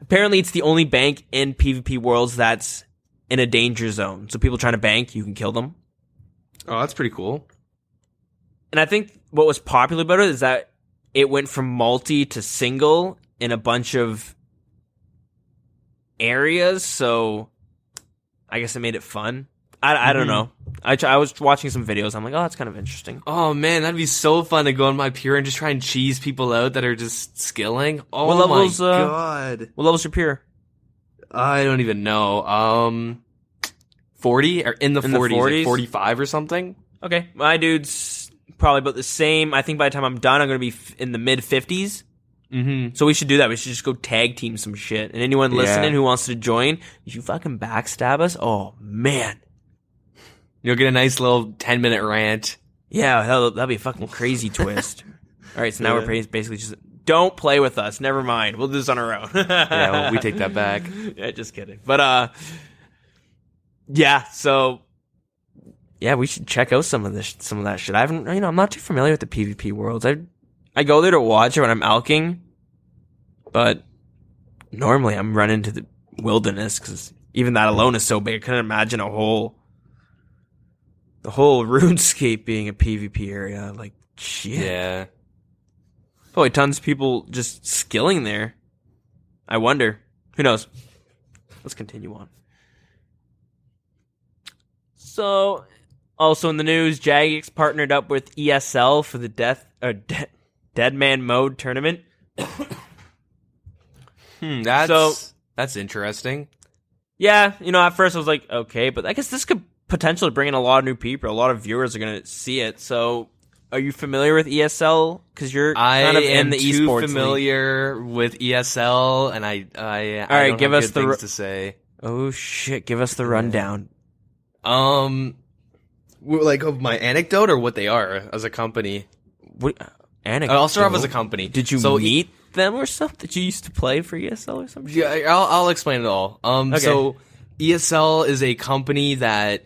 apparently it's the only bank in PvP worlds that's in a danger zone. So people trying to bank, you can kill them. Oh, that's pretty cool. And I think what was popular about it is that it went from multi to single in a bunch of areas. So I guess it made it fun. I don't know. I was watching some videos. I'm like, oh, that's kind of interesting. Oh, man, that'd be so fun to go on my Pure and just try and cheese people out that are just skilling. Oh, my God. What level's your Pure? I don't even know. 40? Or in the 40s? Like 45 or something? Okay. My dude's probably about the same. I think by the time I'm done, I'm going to be in the mid-50s. Mm-hmm. So we should do that. We should just go tag team some shit. And anyone listening who wants to join, if you fucking backstab us, oh, man. You'll get a nice little 10-minute rant. Yeah, that'd be a fucking crazy twist. All right, so now we're basically just, don't play with us. Never mind. We'll do this on our own. Yeah, well, we take that back. Yeah, just kidding. But, yeah, so, yeah, we should check out some of that shit. I'm not too familiar with the PvP worlds. I go there to watch it when I'm alking, but normally I'm running to the wilderness, because even that alone is so big. I couldn't imagine the whole RuneScape being a PvP area. Like, shit. Yeah. Probably tons of people just skilling there. I wonder. Who knows? Let's continue on. So, also in the news, Jagex partnered up with ESL for the Dead Man Mode tournament. That's interesting. Yeah, at first I was like, okay, but I guess this could potentially bring in a lot of new people. A lot of viewers are going to see it. So, are you familiar with ESL? Because you're kind of in the esports. I am too familiar with ESL, and I all right, don't give have us good things to say. Oh shit! Give us the rundown. Like of my anecdote or what they are as a company. What anecdote? I'll start off as a company. Did you meet them or something? Did you used to play for ESL or something? Yeah, I'll explain it all. Okay. So ESL is a company that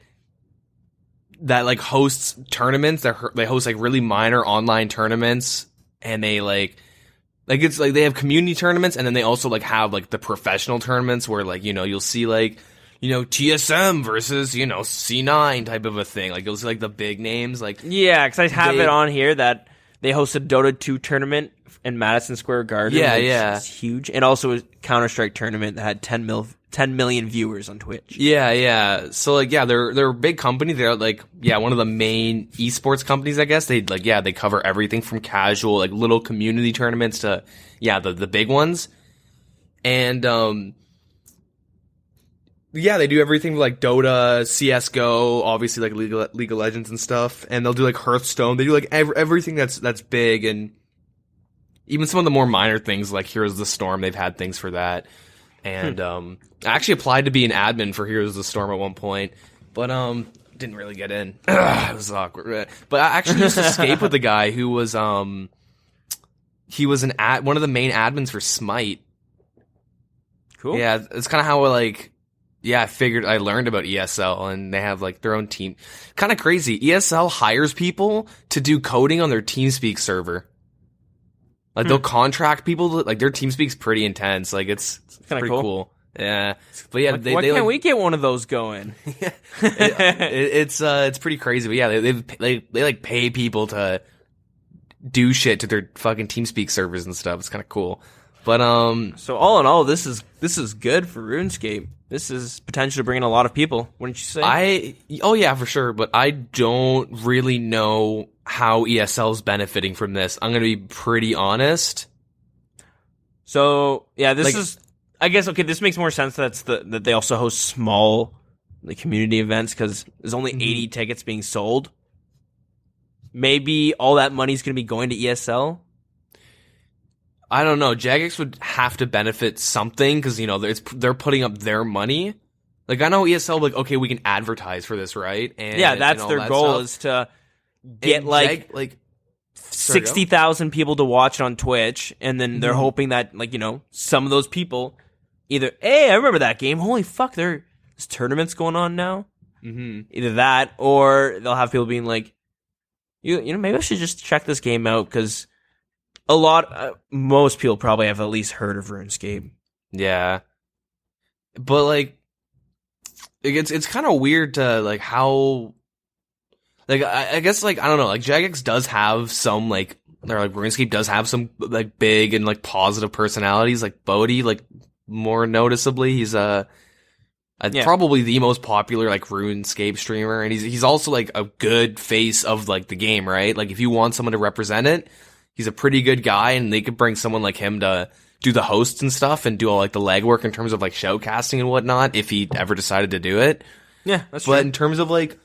like hosts tournaments. They host like really minor online tournaments, and they like it's like they have community tournaments, and then they also like have like the professional tournaments where like you'll see like TSM versus C9 type of a thing. Like you'll see like the big names. Like yeah, because I have it on here that they hosted Dota 2 tournament in Madison Square Garden. Yeah. It's huge, and also a Counter-Strike tournament that had 10 million viewers on Twitch. Yeah. So like, yeah, they're a big company. They're like, yeah, one of the main esports companies, I guess. They cover everything from casual, like little community tournaments to, the big ones. And, they do everything like Dota, CSGO, obviously like League of Legends and stuff. And they'll do like Hearthstone. They do like everything that's big, and even some of the more minor things like Heroes of the Storm. They've had things for that. And I actually applied to be an admin for Heroes of the Storm at one point, but didn't really get in. It was awkward. But I actually used to Skype with a guy who was he was one of the main admins for Smite. Cool. Yeah, it's kind of how I figured I learned about ESL, and they have like their own team. Kind of crazy. ESL hires people to do coding on their TeamSpeak server. Like they'll contract people to, like their TeamSpeak's pretty intense. Like it's pretty cool. Yeah, but yeah, why can't we get one of those going? It's pretty crazy. But yeah, they like pay people to do shit to their fucking TeamSpeak servers and stuff. It's kind of cool. But so all in all, this is good for RuneScape. This is potentially bringing a lot of people, wouldn't you say? Oh yeah, for sure. But I don't really know how ESL is benefiting from this. I'm going to be pretty honest. So yeah, this Like- is. I guess okay. This makes more sense. That they also host small community events because there's only 80 tickets being sold. Maybe all that money's going to be going to ESL. I don't know. Jagex would have to benefit something because they're putting up their money. Like I know ESL, like okay, we can advertise for this, right? And Yeah, that's their goal is to get and 60,000 people to watch it on Twitch, and then they're hoping that some of those people either I remember that game. Holy fuck, there's tournaments going on now. Either that, or they'll have people being like, maybe I should just check this game out because most people probably have at least heard of RuneScape. Yeah, but like it's kind of weird to like how like I guess like I don't know, like Jagex does have some like or like RuneScape does have some like big and like positive personalities, like Bodhi, like more noticeably he's probably the most popular like RuneScape streamer, and he's also like a good face of like the game, right? Like if you want someone to represent it, he's a pretty good guy, and they could bring someone like him to do the hosts and stuff and do all like the legwork in terms of like shoutcasting and whatnot if he ever decided to do it. Yeah, that's true. But in terms of like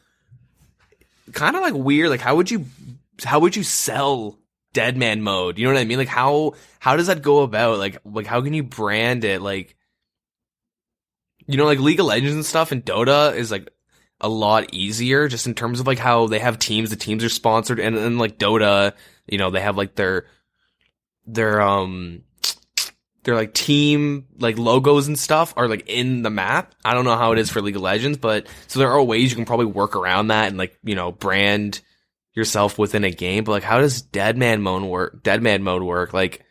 kind of like weird, like how would you sell Deadman mode? You know what I mean? Like how does that go about? Like how can you brand it? Like like League of Legends and stuff and Dota is like a lot easier just in terms of like how they have teams, the teams are sponsored, and like Dota, they have like their like team like logos and stuff are like in the map. I don't know how it is for League of Legends, but so there are ways you can probably work around that and like, brand yourself within a game. But like how does Deadman mode work? Like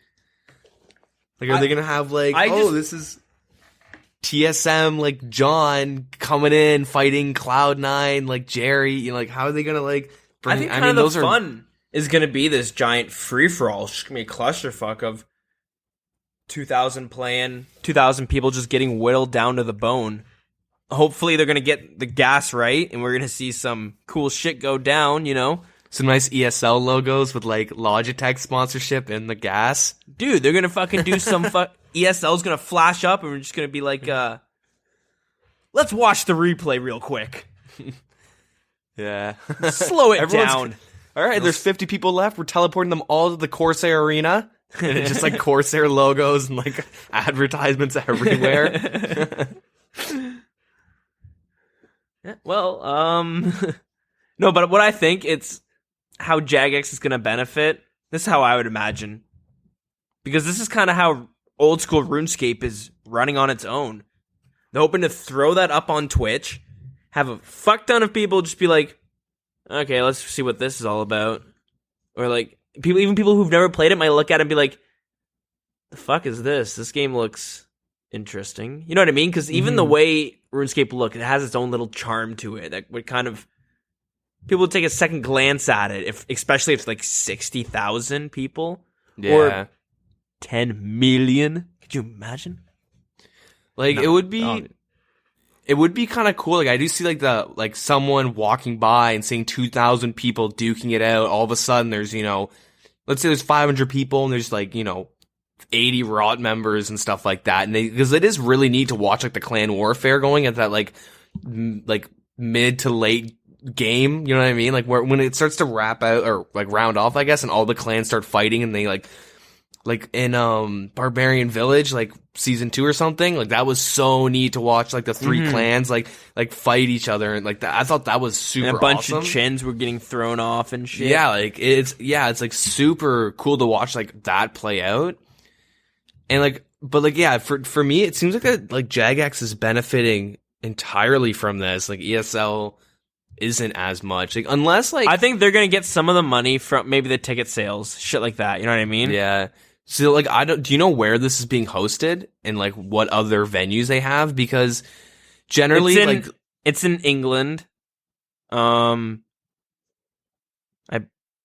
are they gonna have like this is TSM like John coming in fighting Cloud9 like Jerry, like how are they gonna like bring I think the fun is gonna be this giant free for all. It's just gonna be a clusterfuck of 2,000 playing, 2,000 people just getting whittled down to the bone. Hopefully they're gonna get the gas right, and we're gonna see some cool shit go down. Some nice ESL logos with like Logitech sponsorship in the gas. Dude, they're gonna fucking do some ESL's gonna flash up, and we're just gonna be like, let's watch the replay real quick. Yeah. Slow it down. All right, there's 50 people left. We're teleporting them all to the Corsair Arena. And it's just like Corsair logos and like advertisements everywhere. Yeah, well, no, but what I think it's how Jagex is going to benefit. This is how I would imagine. Because this is kind of how old school RuneScape is running on its own. They're hoping to throw that up on Twitch, have a fuck ton of people just be like, okay, let's see what this is all about. Or like, people who've never played it might look at it and be like, the fuck is this? This game looks interesting. You know what I mean? Because even the way RuneScape look, it has its own little charm to it that would kind of people would take a second glance at it, especially if it's like 60,000 people or 10 million. Could you imagine? Like it would be kind of cool. Like I do see like someone walking by and seeing 2,000 people duking it out. All of a sudden, there's let's say there's 500 people and there's like 80 rot members and stuff like that. And because it is really neat to watch like the clan warfare going at that like mid to late game. You know what I mean? Like when it starts to wrap out or like round off, I guess, and all the clans start fighting and they like in Barbarian Village, like season 2 or something, like that was so neat to watch, like the three clans like fight each other, and like that, I thought that was super awesome. And a bunch of chins were getting thrown off and shit. Yeah, like it's like super cool to watch like that play out. And like, but like, yeah, for me, it seems like Jagex is benefiting entirely from this. Like ESL isn't as much, like unless like I think they're gonna get some of the money from maybe the ticket sales, shit like that. You know what I mean? Yeah. So like do you know where this is being hosted and like what other venues they have? Because generally it's in England. I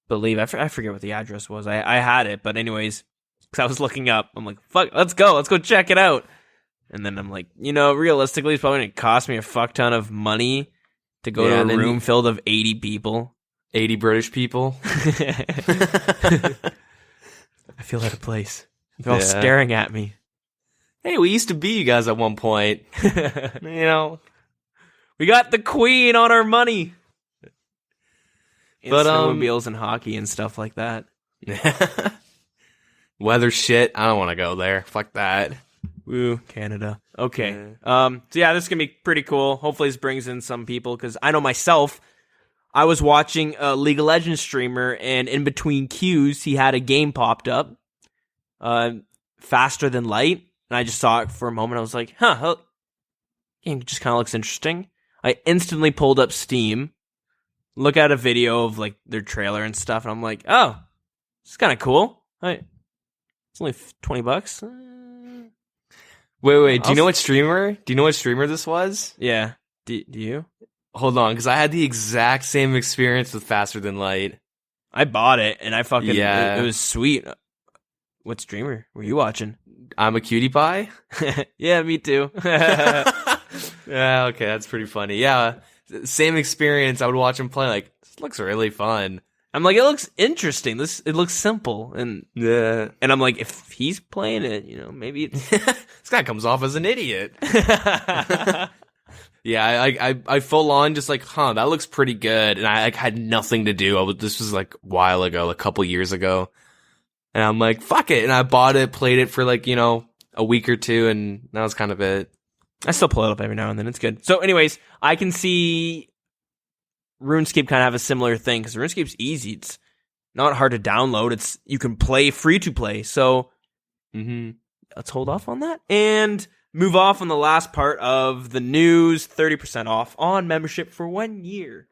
believe I forget what the address was. I had it, but anyways, because I was looking up, I'm like, fuck, let's go check it out. And then I'm like, realistically, it's probably gonna cost me a fuck ton of money to go to a room filled of 80 people. 80 British people. I feel out of place. They're all staring at me. Hey, we used to be you guys at one point. You know, we got the queen on our money. But snowmobiles and hockey and stuff like that. Weather shit. I don't want to go there. Fuck that. Woo, Canada. Okay. So yeah, this is gonna be pretty cool. Hopefully, this brings in some people because I know myself. I was watching a League of Legends streamer, and in between cues, he had a game popped up, Faster Than Light, and I just saw it for a moment. I was like, "Huh, game just kind of looks interesting." I instantly pulled up Steam, look at a video of like their trailer and stuff, and I'm like, "Oh, it's kind of cool." It's only $20. Wait. Do you know what streamer? Do you know what streamer this was? Yeah. Do you? Hold on, because I had the exact same experience with Faster Than Light. I bought it, and I fucking... Yeah. It was sweet. What streamer were you watching? I'm a cutie pie? Yeah, me too. Yeah, okay, that's pretty funny. Yeah, same experience. I would watch him play, like, this looks really fun. I'm like, it looks interesting. It looks simple. And yeah. And I'm like, if he's playing it, you know, maybe... This guy comes off as an idiot. Yeah, I full on just like, that looks pretty good. And I like had nothing to do. This was like a while ago, a couple years ago. And I'm like, fuck it. And I bought it, played it for like, you know, a week or two, and that was kind of it. I still pull it up every now and then. It's good. So anyways, I can see RuneScape kind of have a similar thing because RuneScape's easy. It's not hard to download. You can play free to play. So let's hold off on that. And move off on the last part of the news, 30% off on membership for 1 year.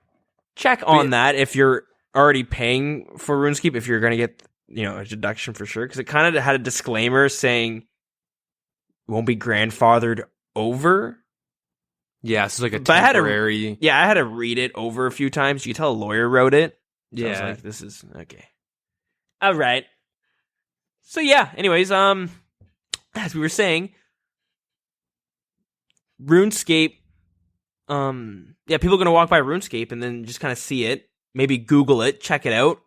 Check on that if you're already paying for RuneScape, if you're going to get, you know, a deduction for sure. Because it kind of had a disclaimer saying it won't be grandfathered over. Yeah, so it's like a temporary... I had to read it over a few times. You can tell a lawyer wrote it. So yeah. I was like, this is... Okay. All right. So yeah, anyways, as we were saying... RuneScape, people are going to walk by RuneScape and then just kind of see it, maybe Google it, check it out.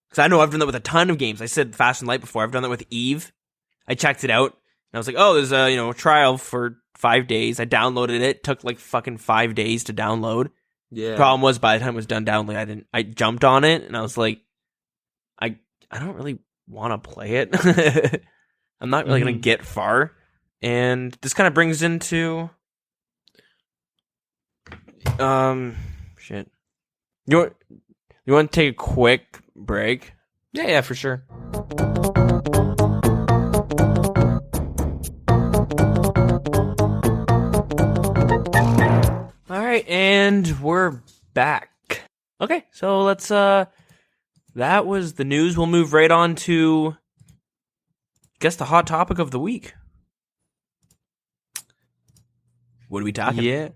Because I know I've done that with a ton of games. I said Fast and Light before. I've done that with Eve. I checked it out, and I was like, oh, there's a trial for 5 days. I downloaded it. Took like fucking 5 days to download. Yeah. Problem was, by the time it was done downloading, I jumped on it, and I was like, I don't really want to play it. I'm not really going to get far. And this kind of brings into... shit. You want to take a quick break? Yeah, for sure. All right, and we're back. Okay, so let's that was the news. We'll move right on to the hot topic of the week. What are we talking about?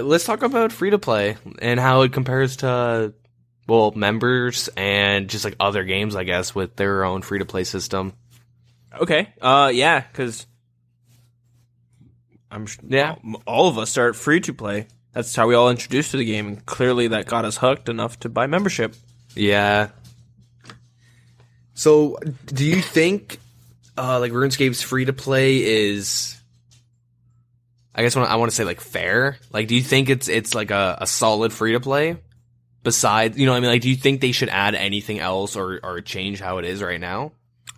Let's talk about free-to-play and how it compares to, members and just like other games, I guess, with their own free-to-play system. Okay. Because all of us start free-to-play. That's how we all introduced to the game, and clearly that got us hooked enough to buy membership. Yeah. So, do you think, RuneScape's free-to-play is... I guess I want to say, like, fair. Like, do you think it's like a solid free-to-play? Besides, you know what I mean? Like, do you think they should add anything else or change how it is right now?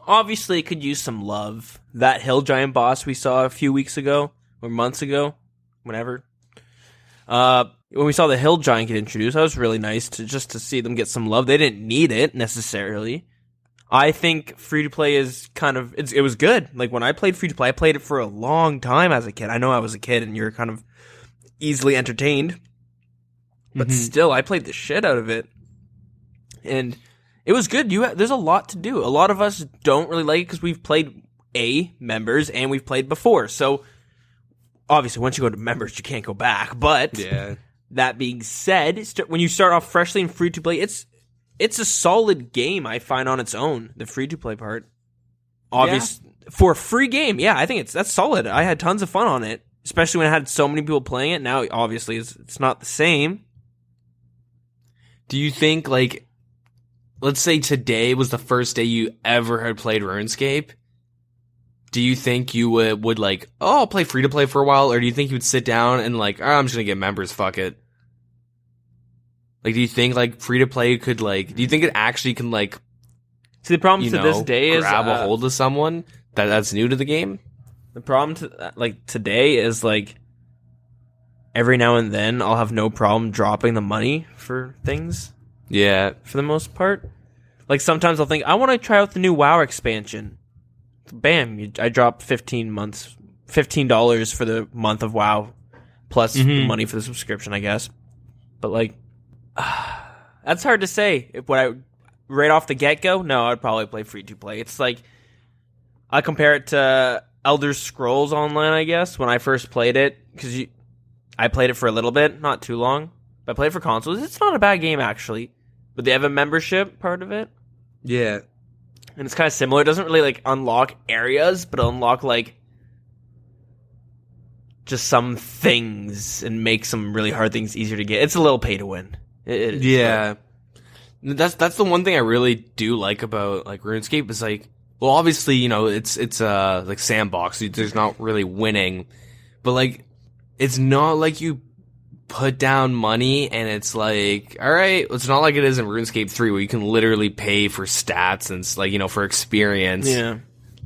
Obviously, it could use some love. That Hill Giant boss we saw a few weeks ago, or months ago, whenever. When we saw the Hill Giant get introduced, that was really nice to see them get some love. They didn't need it, necessarily. I think free-to-play is kind of... It was good. Like, when I played free-to-play, I played it for a long time as a kid. I know I was a kid, and you're kind of easily entertained. But still, I played the shit out of it. And it was good. There's a lot to do. A lot of us don't really like it because we've played members, and we've played before. So, obviously, once you go to members, you can't go back. But, that being said, when you start off freshly in free-to-play, it's a solid game, I find, on its own, the free-to-play part. For a free game, I think that's solid. I had tons of fun on it, especially when I had so many people playing it. Now, obviously, it's not the same. Do you think, like, let's say today was the first day you ever had played RuneScape, do you think you would like, oh, I'll play free to play for a while, or do you think you would sit down and like, oh, I'm just gonna get members, fuck it? Like, do you think like free to play could like, do you think it actually can like, see, the problem to this day is grab a hold of someone that's new to the game? The problem to like today is like every now and then I'll have no problem dropping the money for things. Yeah, for the most part. Like sometimes I'll think I want to try out the new WoW expansion. Bam! I drop $15 for the month of WoW, plus the money for the subscription, I guess. But like, that's hard to say. If what I right off the get go, no, I'd probably play free to play. It's like I compare it to Elder Scrolls Online, I guess, when I first played it, because I played it for a little bit, not too long. But I played it for consoles. It's not a bad game actually, but they have a membership part of it. Yeah. And it's kind of similar. It doesn't really like unlock areas, but it'll unlock like just some things and make some really hard things easier to get. It's a little pay to win. It is, yeah. That's the one thing I really do like about like RuneScape is like, well, obviously, you know, it's like sandbox. There's not really winning, but like it's not like you put down money and it's like, all right, it's not like it is in RuneScape 3 where you can literally pay for stats and like, you know, for experience. Yeah.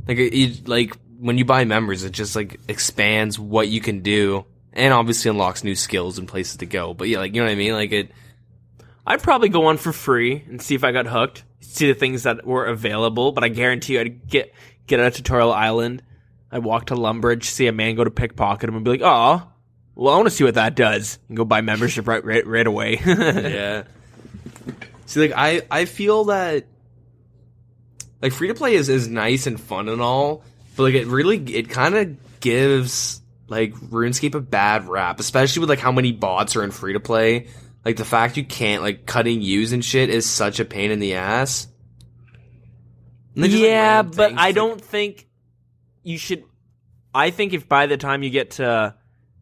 Like like when you buy members, it just like expands what you can do and obviously unlocks new skills and places to go. But yeah, like, you know what I mean? Like I'd probably go on for free and see if I got hooked, see the things that were available, but I guarantee you I'd get on a tutorial island. I'd walk to Lumbridge, see a man go to pickpocket him and be like, oh, well, I want to see what that does. And go buy membership right away. Yeah. See, like, I feel that, like, free-to-play is nice and fun and all, but, like, it kind of gives, like, RuneScape a bad rap, especially with, like, how many bots are in free-to-play. Like, the fact you can't, like, cutting use and shit is such a pain in the ass. Yeah, but I don't think you should... I think if by the time you get to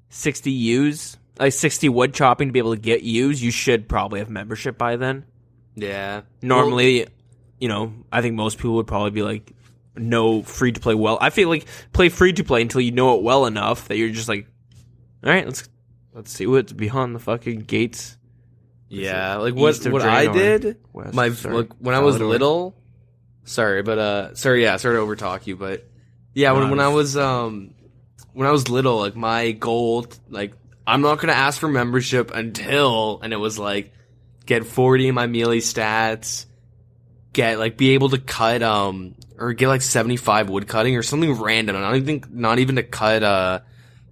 60 use, like 60 wood chopping to be able to get use, you should probably have membership by then. Yeah. Normally, you know, I think most people would probably be like, no, free to play well. I feel like play free to play until you know it well enough that you're just like, all right, let's see what's behind the fucking gates. Yeah, like what I did, when I was little. Sorry, but sorry to overtalk you, but yeah, when I was little, like my goal, like I'm not gonna ask for membership until, and it was like get 40 in my melee stats, be able to cut or get like 75 wood cutting or something random. Not even to cut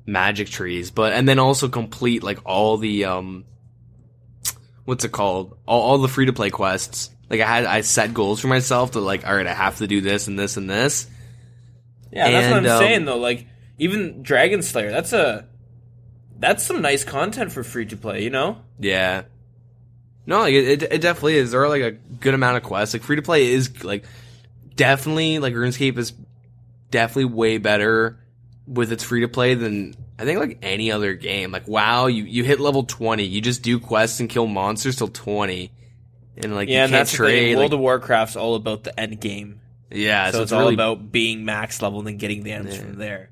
magic trees, and then also complete like all the what's it called? All the free to play quests. Like I set goals for myself to like, all right, I have to do this and this and this. Yeah, that's what I'm saying though. Like even Dragon Slayer, that's some nice content for free to play, you know? Yeah. No, like, it definitely is. There are like a good amount of quests. Like free to play is like definitely like RuneScape is definitely way better with its free to play than I think like any other game. Like WoW, you hit level 20, you just do quests and kill monsters till 20, and like you can't trade. World of Warcraft's all about the end game. Yeah, so it's all about being max level and then getting the ends from there.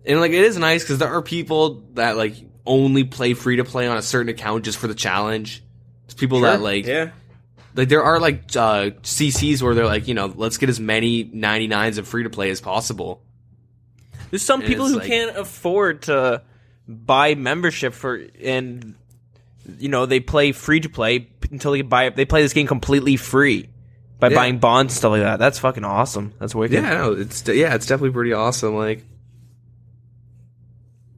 And like it is nice because there are people that like only play free to play on a certain account just for the challenge. There's people that like there are like CCs where they're like, you know, let's get as many 99s of free to play as possible. There's some people who can't afford to buy membership and you know, they play free to play until they play this game completely free by buying bonds and stuff like that. That's fucking awesome. That's wicked. Yeah, no, it's definitely pretty awesome. Like,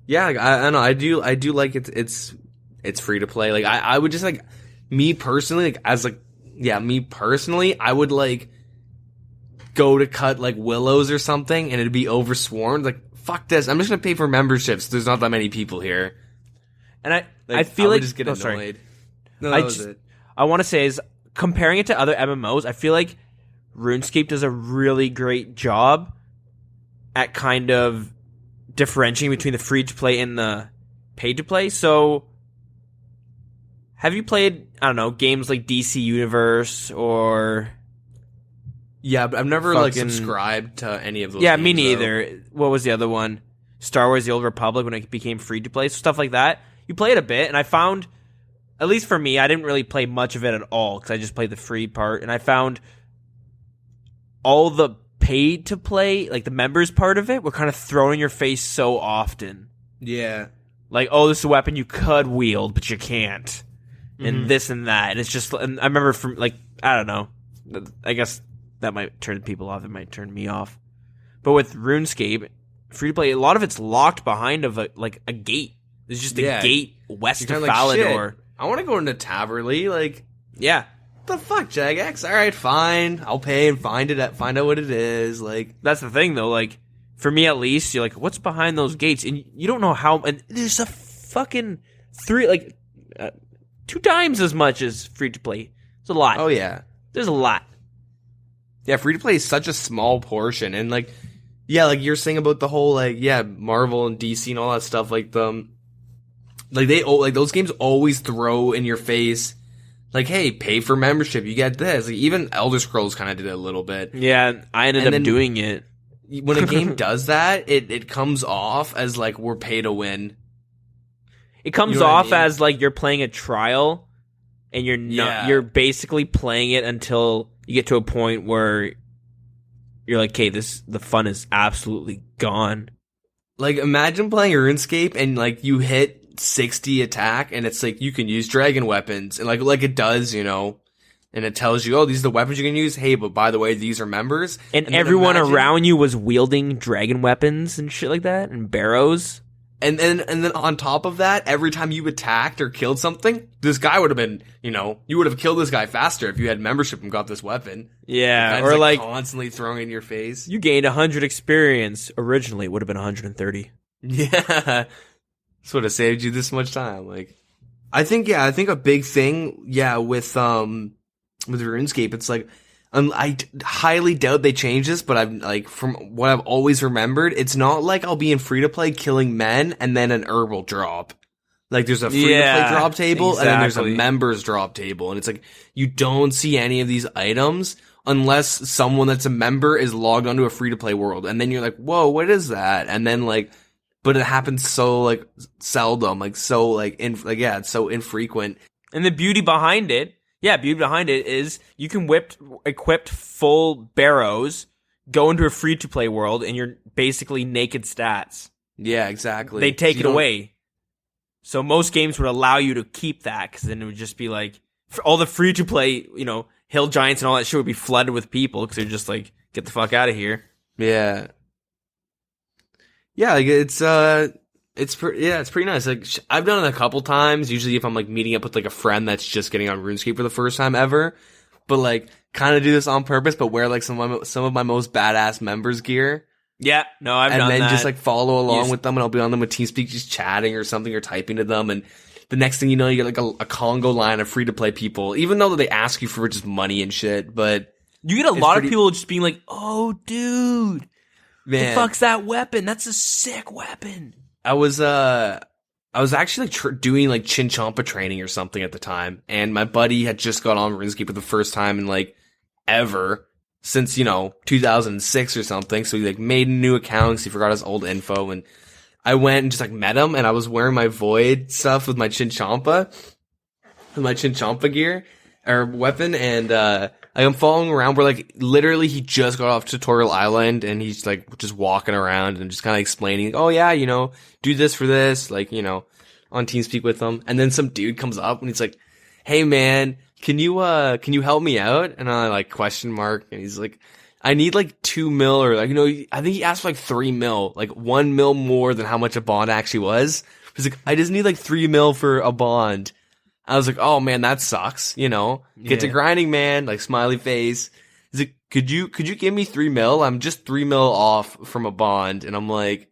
yeah, like, I don't know. I do like it's free to play. Like, I would just like me personally, I would like go to cut like willows or something and it'd be overswarmed. Like, fuck this. I'm just gonna pay for memberships. There's not that many people here. And I feel like just get annoyed. No, I want to say is comparing it to other MMOs, I feel like RuneScape does a really great job at kind of differentiating between the free to play and the pay to play. So have you played, I don't know, games like DC Universe or... Yeah, but I've never like subscribed to any of those Yeah, games, me neither. What was the other one? Star Wars The Old Republic, when it became free to play, stuff like that. You play it a bit, and I found, at least for me, I didn't really play much of it at all, because I just played the free part, and I found all the paid to play, like the members part of it, were kind of thrown in your face so often. Yeah. Like, oh, this is a weapon you could wield, but you can't. And this and that. And it's just, and I remember from, like, I don't know. I guess that might turn people off. It might turn me off. But with RuneScape, free to play, a lot of it's locked behind of a gate. There's just a gate west of Falador. Like, I want to go into Taverly. Like, yeah. What the fuck, Jagex? All right, fine. I'll pay and find out what it is. Like, that's the thing, though. Like, for me at least, you're like, what's behind those gates? And you don't know how. And there's a fucking 2 times as much as free to play. It's a lot. Oh yeah, there's a lot. Yeah, free to play is such a small portion, and like, yeah, like you're saying about the whole Marvel and DC and all that stuff. Like those games always throw in your face, like, hey, pay for membership, you get this. Like, even Elder Scrolls kind of did it a little bit. Yeah, I ended up doing it. When a game does that, it comes off as like we're pay to win. It comes off as like you're playing a trial, and you're not. You're basically playing it until you get to a point where you're like, "Okay, the fun is absolutely gone." Like, imagine playing RuneScape and like you hit 60 attack, and it's like you can use dragon weapons, and like it does, and it tells you, "Oh, these are the weapons you can use." Hey, but by the way, these are members, and everyone around you was wielding dragon weapons and shit like that, and barrows. And then on top of that, every time you attacked or killed something, this guy would have been, you would have killed this guy faster if you had membership and got this weepon. Yeah, or like constantly throwing in your face. You gained 100 experience. Originally, it would have been 130. Yeah, this would have saved you this much time. Like, I think a big thing, with RuneScape, it's like, I highly doubt they change this, but I'm like, from what I've always remembered, it's not like I'll be in free to play killing men and then an herb will drop. Like, there's a free to play drop table and then there's a members drop table, and it's like you don't see any of these items unless someone that's a member is logged onto a free to play world, and then you're like, whoa, what is that? And then like, but it happens so like seldom, like so like it's so infrequent. And the beauty behind it. Yeah, beauty behind it is you can equipped full barrows, go into a free-to-play world, and you're basically naked stats. Yeah, exactly. They take it away. So most games would allow you to keep that, because then it would just be like, all the free-to-play, hill giants and all that shit would be flooded with people, because they're just like, get the fuck out of here. Yeah. Yeah, like, it's pretty nice. Like, I've done it a couple times, usually if I'm like meeting up with like a friend that's just getting on RuneScape for the first time ever, but like kind of do this on purpose, but wear like some of my most badass members gear. Yeah, no, I've done that. And then just like follow along with them, and I'll be on them with TeamSpeak just chatting or something or typing to them, and the next thing you know, you get like a Congo line of free to play people, even though they ask you for just money and shit, but you get a lot of people just being like, "Oh, dude, man, the fuck's that weapon? That's a sick weapon." I was actually doing like Chinchompa training or something at the time, and my buddy had just got on RuneScape for the first time in like ever since 2006 or something. So he like made a new account because he forgot his old info, and I went and just like met him, and I was wearing my Void stuff with my Chinchompa gear or weapon, and I'm following around where like literally he just got off Tutorial Island, and he's like just walking around and just kind of explaining, like, oh yeah, do this for this, like, on TeamSpeak with them. And then some dude comes up and he's like, hey man, can you help me out? And I like question mark, and he's like, I need like 2 mil, or like, I think he asked for like 3 mil, like 1 mil more than how much a bond actually was. He's like, I just need like 3 mil for a bond. I was like, oh man, that sucks, Get to grinding, man, like smiley face. He's like, could you give me 3 mil? I'm just 3 mil off from a bond. And I'm like,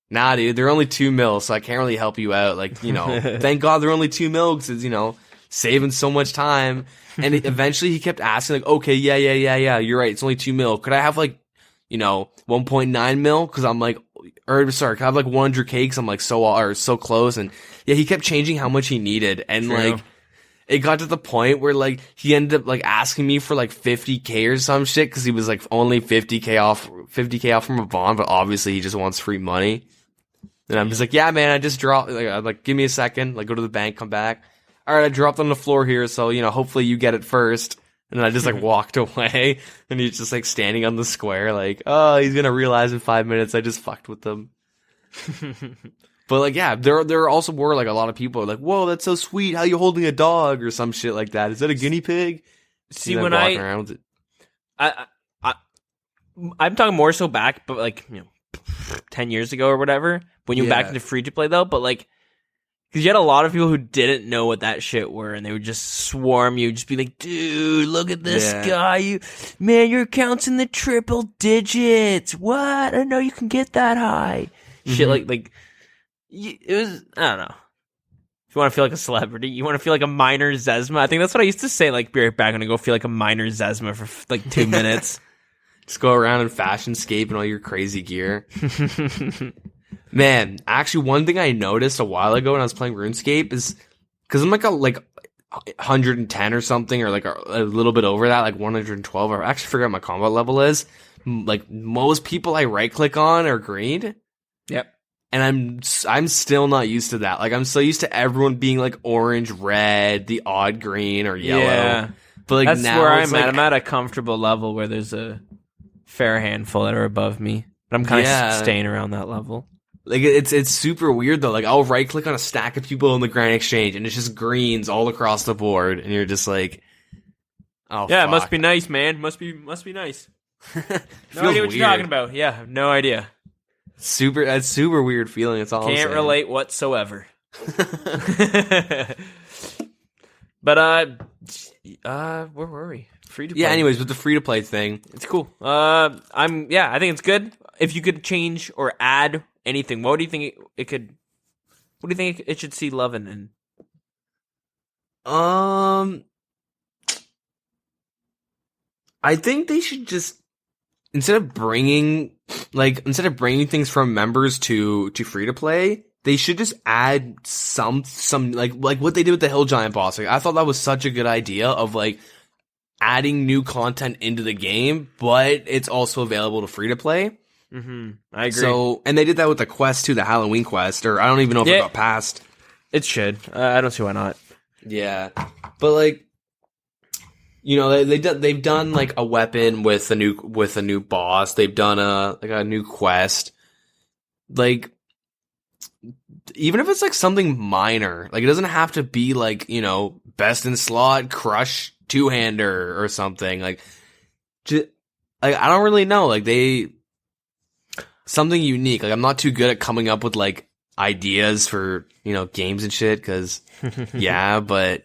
nah, dude, they're only 2 mil, so I can't really help you out. Like, thank God they're only 2 mil, because it's, saving so much time. And eventually he kept asking, like, okay, yeah, you're right, it's only 2 mil. Could I have like, 1.9 mil? Cause I'm like, could I have like 100K? Cause I'm like so close. And yeah, he kept changing how much he needed. And like, it got to the point where like he ended up like asking me for like 50K or some shit because he was like only 50K off from a bond, but obviously he just wants free money. And I'm just like, yeah, man, I just dropped. Like, I'm like, give me a second. Like, go to the bank, come back. All right, I dropped on the floor here, so you know, hopefully you get it first. And then I just like walked away, and he's just like standing on the square, like, oh, he's gonna realize in 5 minutes I just fucked with them. But like, yeah, there also were like a lot of people like, whoa, that's so sweet. How you holding a dog or some shit like that? Is that a guinea pig? See, when I'm talking more so back, but like 10 years ago or whatever, when you went back into free to play though, but like, because you had a lot of people who didn't know what that shit were, and they would just swarm you, just be like, dude, look at this guy, your account's in the triple digits. What? I didn't know you can get that high. Shit like. It was, I don't know. If you want to feel like a celebrity, you want to feel like a minor Zezma. I think that's what I used to say, like, be right back, I'm going to go feel like a minor Zezma for like 2 minutes. Just go around in fashionscape and all your crazy gear. Man, actually, one thing I noticed a while ago when I was playing RuneScape is, because I'm like 110 or something, or like a little bit over that, like 112, I actually forgot what my combat level is. Like, most people I right-click on are green. Yep. And I'm still not used to that. Like, I'm so used to everyone being like orange, red, the odd green or yellow. Yeah. But like, that's now where I'm at. I'm at a comfortable level where there's a fair handful that are above me. But I'm kind of staying around that level. Like, it's super weird though. Like, I'll right click on a stack of people in the Grand Exchange and it's just greens all across the board. And you're just like, oh, yeah, fuck. It must be nice, man. Must be nice. No idea what you're talking about. Yeah, no idea. That's super weird feeling. It's all can't relate whatsoever. But where were we? Free to play. Yeah. Anyways, with the free to play thing, it's cool. I think it's good. If you could change or add anything, what do you think it could? What do you think it should see loving in? I think they should just instead of bringing things from members to free to play, they should just add some like what they did with the Hill Giant boss. Like, I thought that was such a good idea of like adding new content into the game, but it's also available to free to play. Mm-hmm. I agree. So, and they did that with the quest too, the Halloween quest, or I don't even know if it got passed. It should. I don't see why not. Yeah, but like, you know, they've done like a weapon with a new boss. They've done a new quest. Like, even if it's like something minor, like it doesn't have to be like, you know, best in slot crush two-hander or something. Like, I don't really know. Like, something unique. Like, I'm not too good at coming up with like ideas for, you know, games and shit. Because but.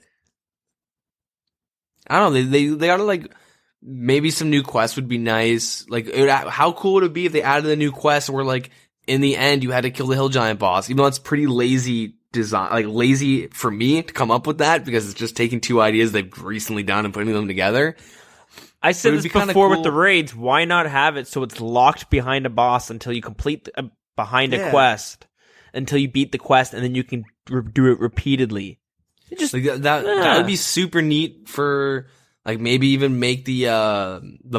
I don't know. They ought to like maybe some new quests would be nice. Like, how cool would it be if they added a new quest where like in the end you had to kill the Hill Giant boss? Even though it's pretty lazy design, like lazy for me to come up with that because it's just taking two ideas they've recently done and putting them together. I said this before cool with the raids. Why not have it so it's locked behind a boss until you complete behind a quest, until you beat the quest, and then you can do it repeatedly. It just like that would be super neat for like maybe even make the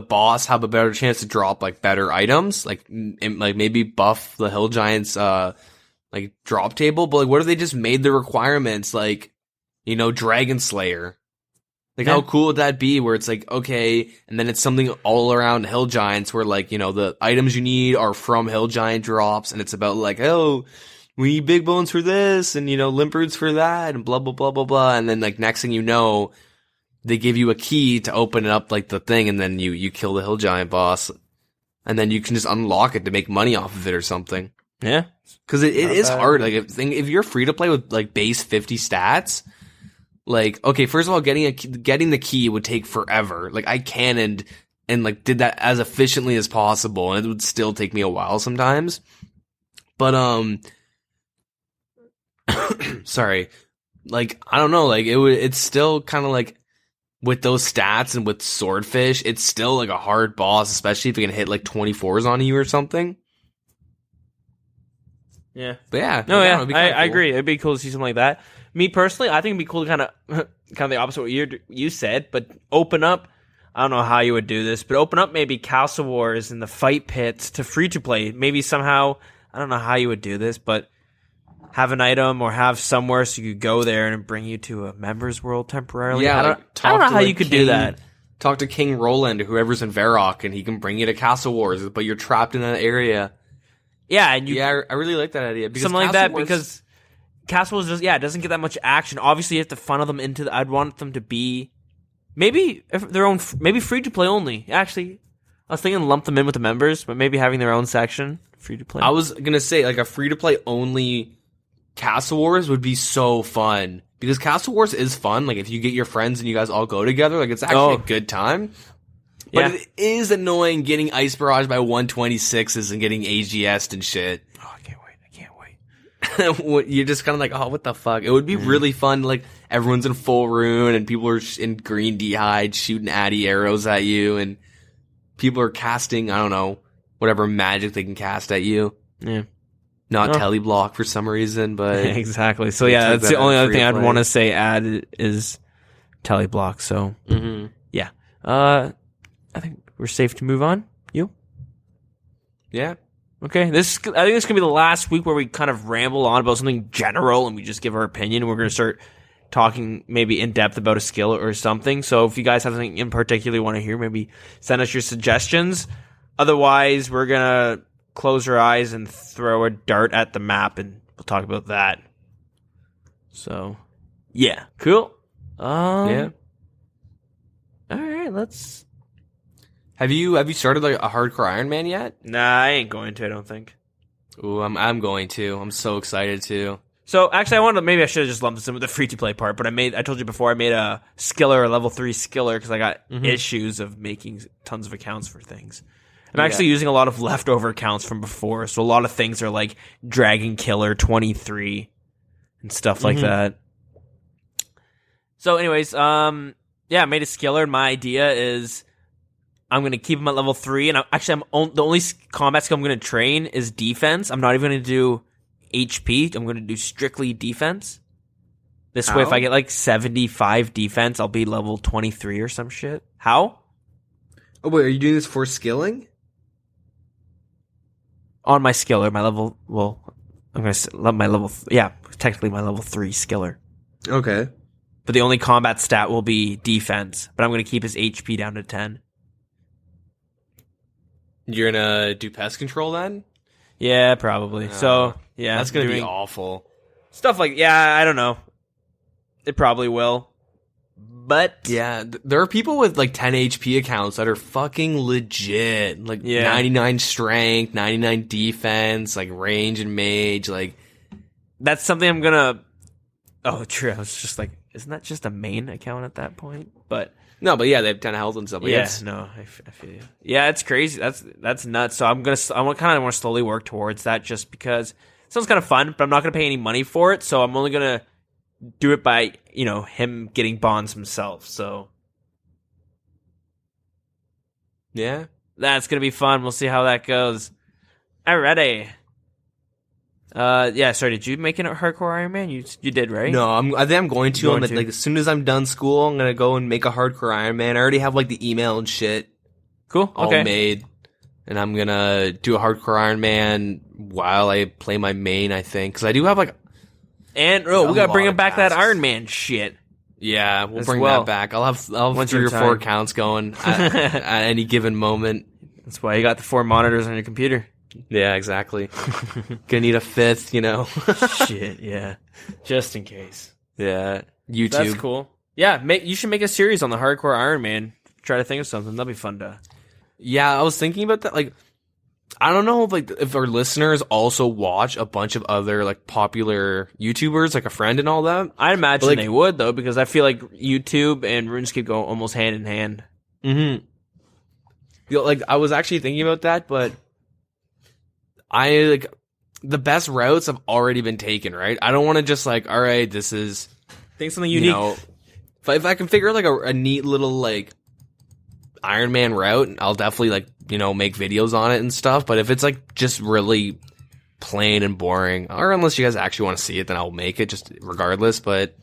boss have a better chance to drop like better items, like maybe buff the Hill Giants like drop table. But like, what if they just made the requirements like, you know, Dragon Slayer? Like, how cool would that be? Where it's like, okay, and then it's something all around Hill Giants where like, you know, the items you need are from Hill Giant drops, and it's about like, oh, we need big bones for this, and, you know, limpards for that, and blah, blah, blah, blah, blah. And then, like, next thing you know, they give you a key to open it up, like, the thing, and then you kill the Hill Giant boss. And then you can just unlock it to make money off of it or something. Yeah. Because it is hard. Like, if you're free to play with, like, base 50 stats, like, okay, first of all, getting the key would take forever. Like, I cannoned and, like, did that as efficiently as possible, and it would still take me a while sometimes. But, sorry, like, I don't know, like, it's still kind of like, with those stats and with Swordfish, it's still like a hard boss, especially if you can hit like 24s on you or something. Yeah. But yeah. No, yeah. it'd be I kinda cool. agree. It'd be cool to see something like that. Me personally, I think it'd be cool to kind of the opposite of what you said, but open up. I don't know how you would do this, but open up maybe Castle Wars and the fight pits to free to play. Maybe somehow, I don't know how you would do this, but have an item or have somewhere so you could go there and bring you to a members world temporarily. Yeah, I don't know how you could do that. Talk to King Roland or whoever's in Varrock, and he can bring you to Castle Wars, but you're trapped in that area. Yeah, and I really like that idea. Because something like that, because Castle Wars it doesn't get that much action. Obviously, you have to funnel them into I'd want them to be maybe if their own, maybe free to play only. Actually, I was thinking lump them in with the members, but maybe having their own section free to play. I was gonna say like a free to play only Castle Wars would be so fun, because Castle Wars is fun. Like if you get your friends and you guys all go together, like it's actually a good time. But it is annoying getting ice barrage by 126s and getting AGS'd and shit. Oh, I can't wait. You're just kind of like, oh, what the fuck? It would be really fun. Like everyone's in full rune and people are in green d'hide shooting addy arrows at you, and people are casting, I don't know, whatever magic they can cast at you. Yeah. Not teleblock for some reason, but exactly. So yeah, that's the only other thing I'd want to say add is teleblock. So yeah, I think we're safe to move on. You? Yeah. Okay. I think this is gonna be the last week where we kind of ramble on about something general and we just give our opinion. And we're gonna start talking maybe in depth about a skill or something. So if you guys have something in particular you want to hear, maybe send us your suggestions. Otherwise, we're gonna close our eyes and throw a dart at the map, and we'll talk about that. So, yeah, cool. Yeah. All right, let's. Have you started like a hardcore Iron Man yet? Nah, I ain't going to. I don't think. Ooh, I'm going to. I'm so excited to. So actually, maybe I should have just lumped this in with the free to play part, but I told you before, I made a skiller, a level 3 skiller, because I got issues of making tons of accounts for things. I'm actually using a lot of leftover accounts from before, so a lot of things are like Dragon Killer 23 and stuff like that. So anyways, I made a skiller, and my idea is I'm going to keep him at level 3, and the only combat skill I'm going to train is defense. I'm not even going to do HP. I'm going to do strictly defense. This way, if I get like 75 defense, I'll be level 23 or some shit. How? Oh, wait, are you doing this for skilling? On my skiller, my level, I'm going to let my level, technically my level 3 skiller. Okay. But the only combat stat will be defense, but I'm going to keep his HP down to 10. You're going to do pest control then? Yeah, probably. So, yeah. That's going to be awful. Stuff like, I don't know. It probably will. But yeah, there are people with like 10 HP accounts that are fucking legit. Like 99 strength, 99 defense, like range and mage. Like that's something I'm gonna. Oh, true. I was just like, isn't that just a main account at that point? But no, but yeah, they have 10 health and stuff. Like I feel you. Yeah, it's crazy. That's nuts. So I kind of want to slowly work towards that, just because it sounds kind of fun, but I'm not gonna pay any money for it. So I'm only gonna do it by, him getting bonds himself. So yeah, that's going to be fun. We'll see how that goes. Alrighty. Sorry, did you make it a hardcore Iron Man? You did, right? No, I think I'm going to. Like as soon as I'm done school, I'm going to go and make a hardcore Iron Man. I already have like the email and shit. Cool. All made. And I'm going to do a hardcore Iron Man while I play my main, I think. Because I do have like and we gotta bring him back that Iron Man shit. Yeah, we'll bring that back. I'll have 3 or 4 accounts going at any given moment. That's why you got the 4 monitors on your computer. Yeah, exactly. Gonna need a 5th, Shit, yeah. Just in case. Yeah, YouTube. That's cool. Yeah, you should make a series on the hardcore Iron Man. Try to think of something. That'd be fun to. Yeah, I was thinking about that. Like, I don't know if our listeners also watch a bunch of other like popular YouTubers, like a friend and all that. I imagine they would, though, because I feel like YouTube and RuneScape go almost hand in hand. Mm-hmm. Like I was actually thinking about that, but the best routes have already been taken, right? I don't want to just like, all right, this is think something unique. If I can figure out like a neat little like Iron Man route, I'll definitely like make videos on it and stuff. But if it's like just really plain and boring. Or unless you guys actually want to see it, then I'll make it just regardless. But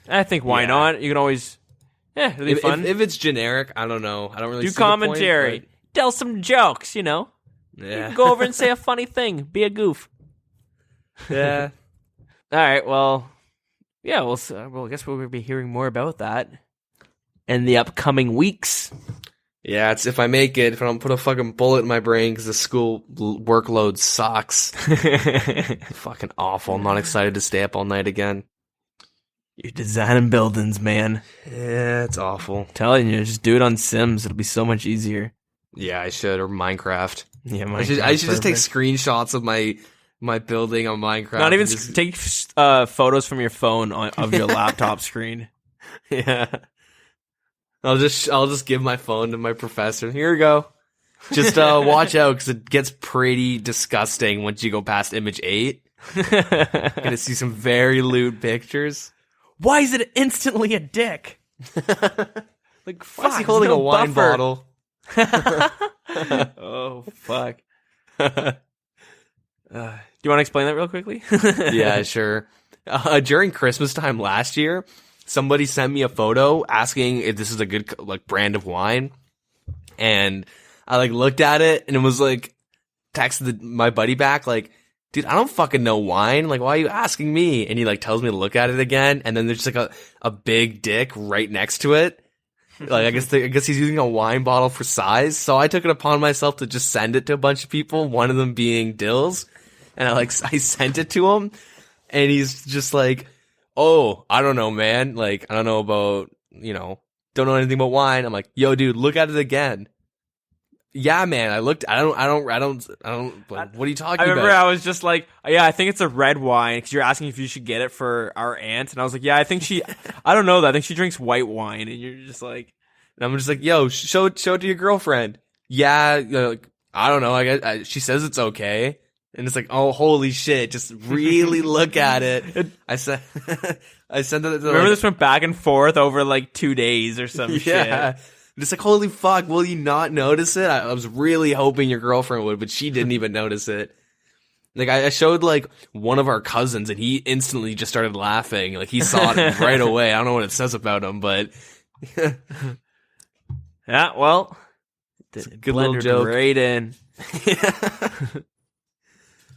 I think why not? You can always, it'll be fun. If it's generic, I don't know. I don't really do see the commentary, point, tell some jokes. You know, yeah. You can go over and say a funny thing, be a goof. Yeah. All right. Well, yeah. Well, I guess we'll be hearing more about that in the upcoming weeks. Yeah, it's if I make it, if I don't put a fucking bullet in my brain because the school workload sucks. Fucking awful. I'm not excited to stay up all night again. You're designing buildings, man. Yeah, it's awful. I'm telling you, just do it on Sims. It'll be so much easier. Yeah, I should. Or Minecraft. Yeah, Minecraft. I should just take screenshots of my building on Minecraft. Not even take photos from your phone of your laptop screen. Yeah. I'll just give my phone to my professor. Here we go. Just watch out because it gets pretty disgusting once you go past image 8. Gonna see some very lewd pictures. Why is it instantly a dick? Like, why is he holding a wine bottle? Oh fuck. Do you want to explain that real quickly? Yeah, sure. During Christmas time last year, somebody sent me a photo asking if this is a good brand of wine, and I looked at it and it was texted my buddy back dude, I don't fucking know wine. Why are you asking me? And he tells me to look at it again, and then there's just a big dick right next to it. I guess he's using a wine bottle for size. So I took it upon myself to just send it to a bunch of people. One of them being Dills, and I sent it to him, and he's just oh, I don't know, man. I don't know about, don't know anything about wine. I'm like, yo, dude, look at it again. Yeah, man. I looked. I don't. What are you talking about? I remember I was just yeah, I think it's a red wine because you're asking if you should get it for our aunt, and I was like, yeah, I think I don't know that. I think she drinks white wine, and you're just and I'm just yo, show it to your girlfriend. Yeah, I don't know. I guess she says it's okay. And it's oh, holy shit, just really look at it. I sent it to remember this went back and forth over 2 days or some shit. It's holy fuck, will you not notice it? I was really hoping your girlfriend would, but she didn't even notice it. I showed one of our cousins and he instantly just started laughing. He saw it right away. I don't know what it says about him, but yeah, well, it's a good little joke. Right in.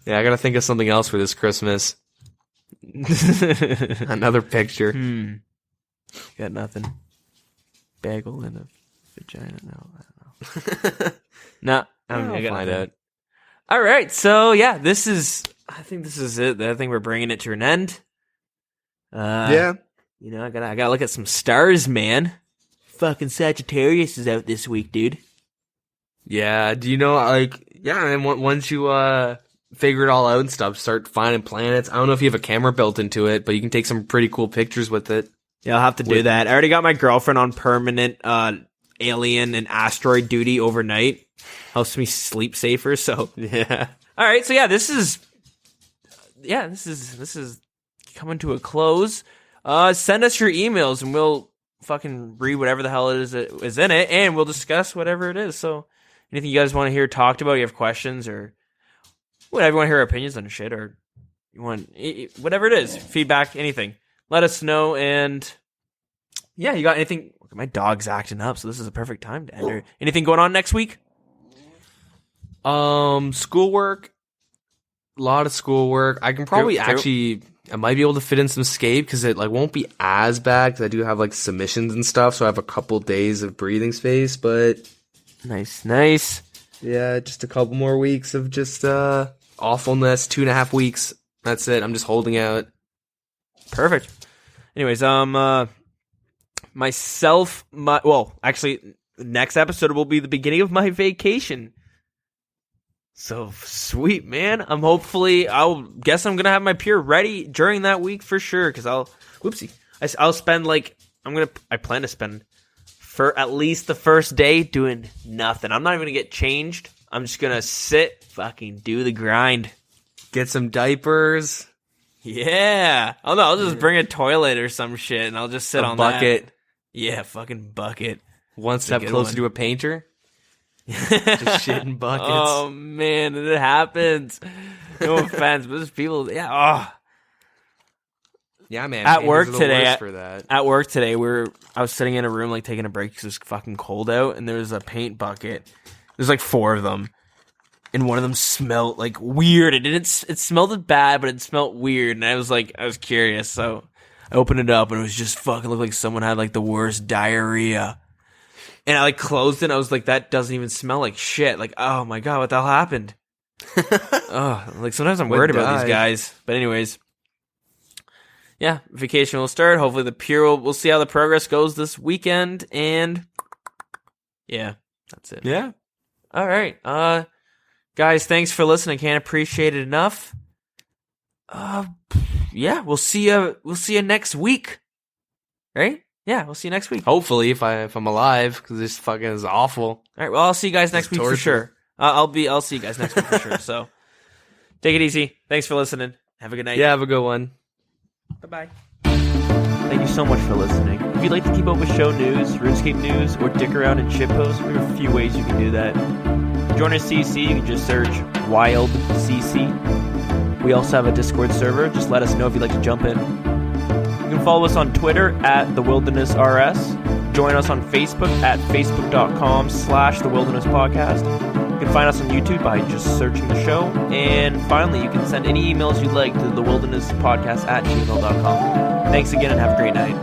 Yeah, I gotta think of something else for this Christmas. Another picture. Got nothing. Bagel in a vagina. No, I don't know. No, I gotta find out. All right, so yeah, I think this is it. I think we're bringing it to an end. Yeah. I gotta look at some stars, man. Fucking Sagittarius is out this week, dude. Yeah, do you know, and once you, figure it all out and stuff, start finding planets. I don't know if you have a camera built into it, but you can take some pretty cool pictures with it. Yeah, I'll have to do that. I already got my girlfriend on permanent alien and asteroid duty overnight. Helps me sleep safer, so yeah. All right, so yeah, this is coming to a close. Send us your emails and we'll fucking read whatever the hell it is in it, and we'll discuss whatever it is. So anything you guys want to hear talked about, you have questions or whatever, you want to hear our opinions on shit, or you want whatever it is, feedback, anything, let us know. And yeah, you got anything? My dog's acting up, so this is a perfect time to enter. Anything going on next week? Schoolwork, a lot of schoolwork. I can probably I might be able to fit in some Scape because it won't be as bad because I do have submissions and stuff, so I have a couple days of breathing space. But nice. Yeah, just a couple more weeks of just awfulness. 2.5 weeks. That's it. I'm just holding out. Perfect. Anyways, actually, next episode will be the beginning of my vacation. So sweet, man. I'll guess I'm gonna have my pier ready during that week for sure. Cause I'll spend I plan to spend for at least the first day doing nothing. I'm not even gonna get changed. I'm just gonna sit, fucking do the grind. Get some diapers. Yeah. Oh no, I'll just bring a toilet or some shit and I'll just sit on bucket. That. Yeah, fucking bucket. One step closer to a painter. Just shit in buckets. Oh man, it happens. No offense, but there's people. Yeah. Oh. Yeah, man. At work pandas are the today, worst for that. At work today, I was sitting in a room like taking a break because it was fucking cold out, and there was a paint bucket. There's like 4 of them, and one of them smelled like weird. It smelled bad, but it smelled weird, and I was curious, so I opened it up, and it was just fucking looked like someone had like the worst diarrhea. And I like closed it, and I was like, that doesn't even smell like shit. Like, oh my god, what the hell happened? Oh, like sometimes I'm worried about these guys, but anyways. Yeah, vacation will start. Hopefully the Pure we'll see how the progress goes this weekend, and yeah, that's it. Yeah. All right. Guys, thanks for listening. Can't appreciate it enough. Yeah, we'll see you next week. Right? Yeah, we'll see you next week. Hopefully if I'm alive, cuz this fucking is awful. All right, well, I'll see you guys next week for sure. I'll see you guys next week for sure. So, take it easy. Thanks for listening. Have a good night. Yeah, have a good one. Bye-bye. Thank you so much for listening. If you'd like to keep up with show news, RuneScape news, or dick around in shitposts, we have a few ways you can do that. Join our CC, you can just search WildCC. We also have a Discord server, just let us know if you'd like to jump in. You can follow us on Twitter at TheWildernessRS. Join us on Facebook at facebook.com/TheWildernessPodcast. You can find us on YouTube by just searching the show. And finally, you can send any emails you'd like to thewildernesspodcast@gmail.com. Thanks again and have a great night.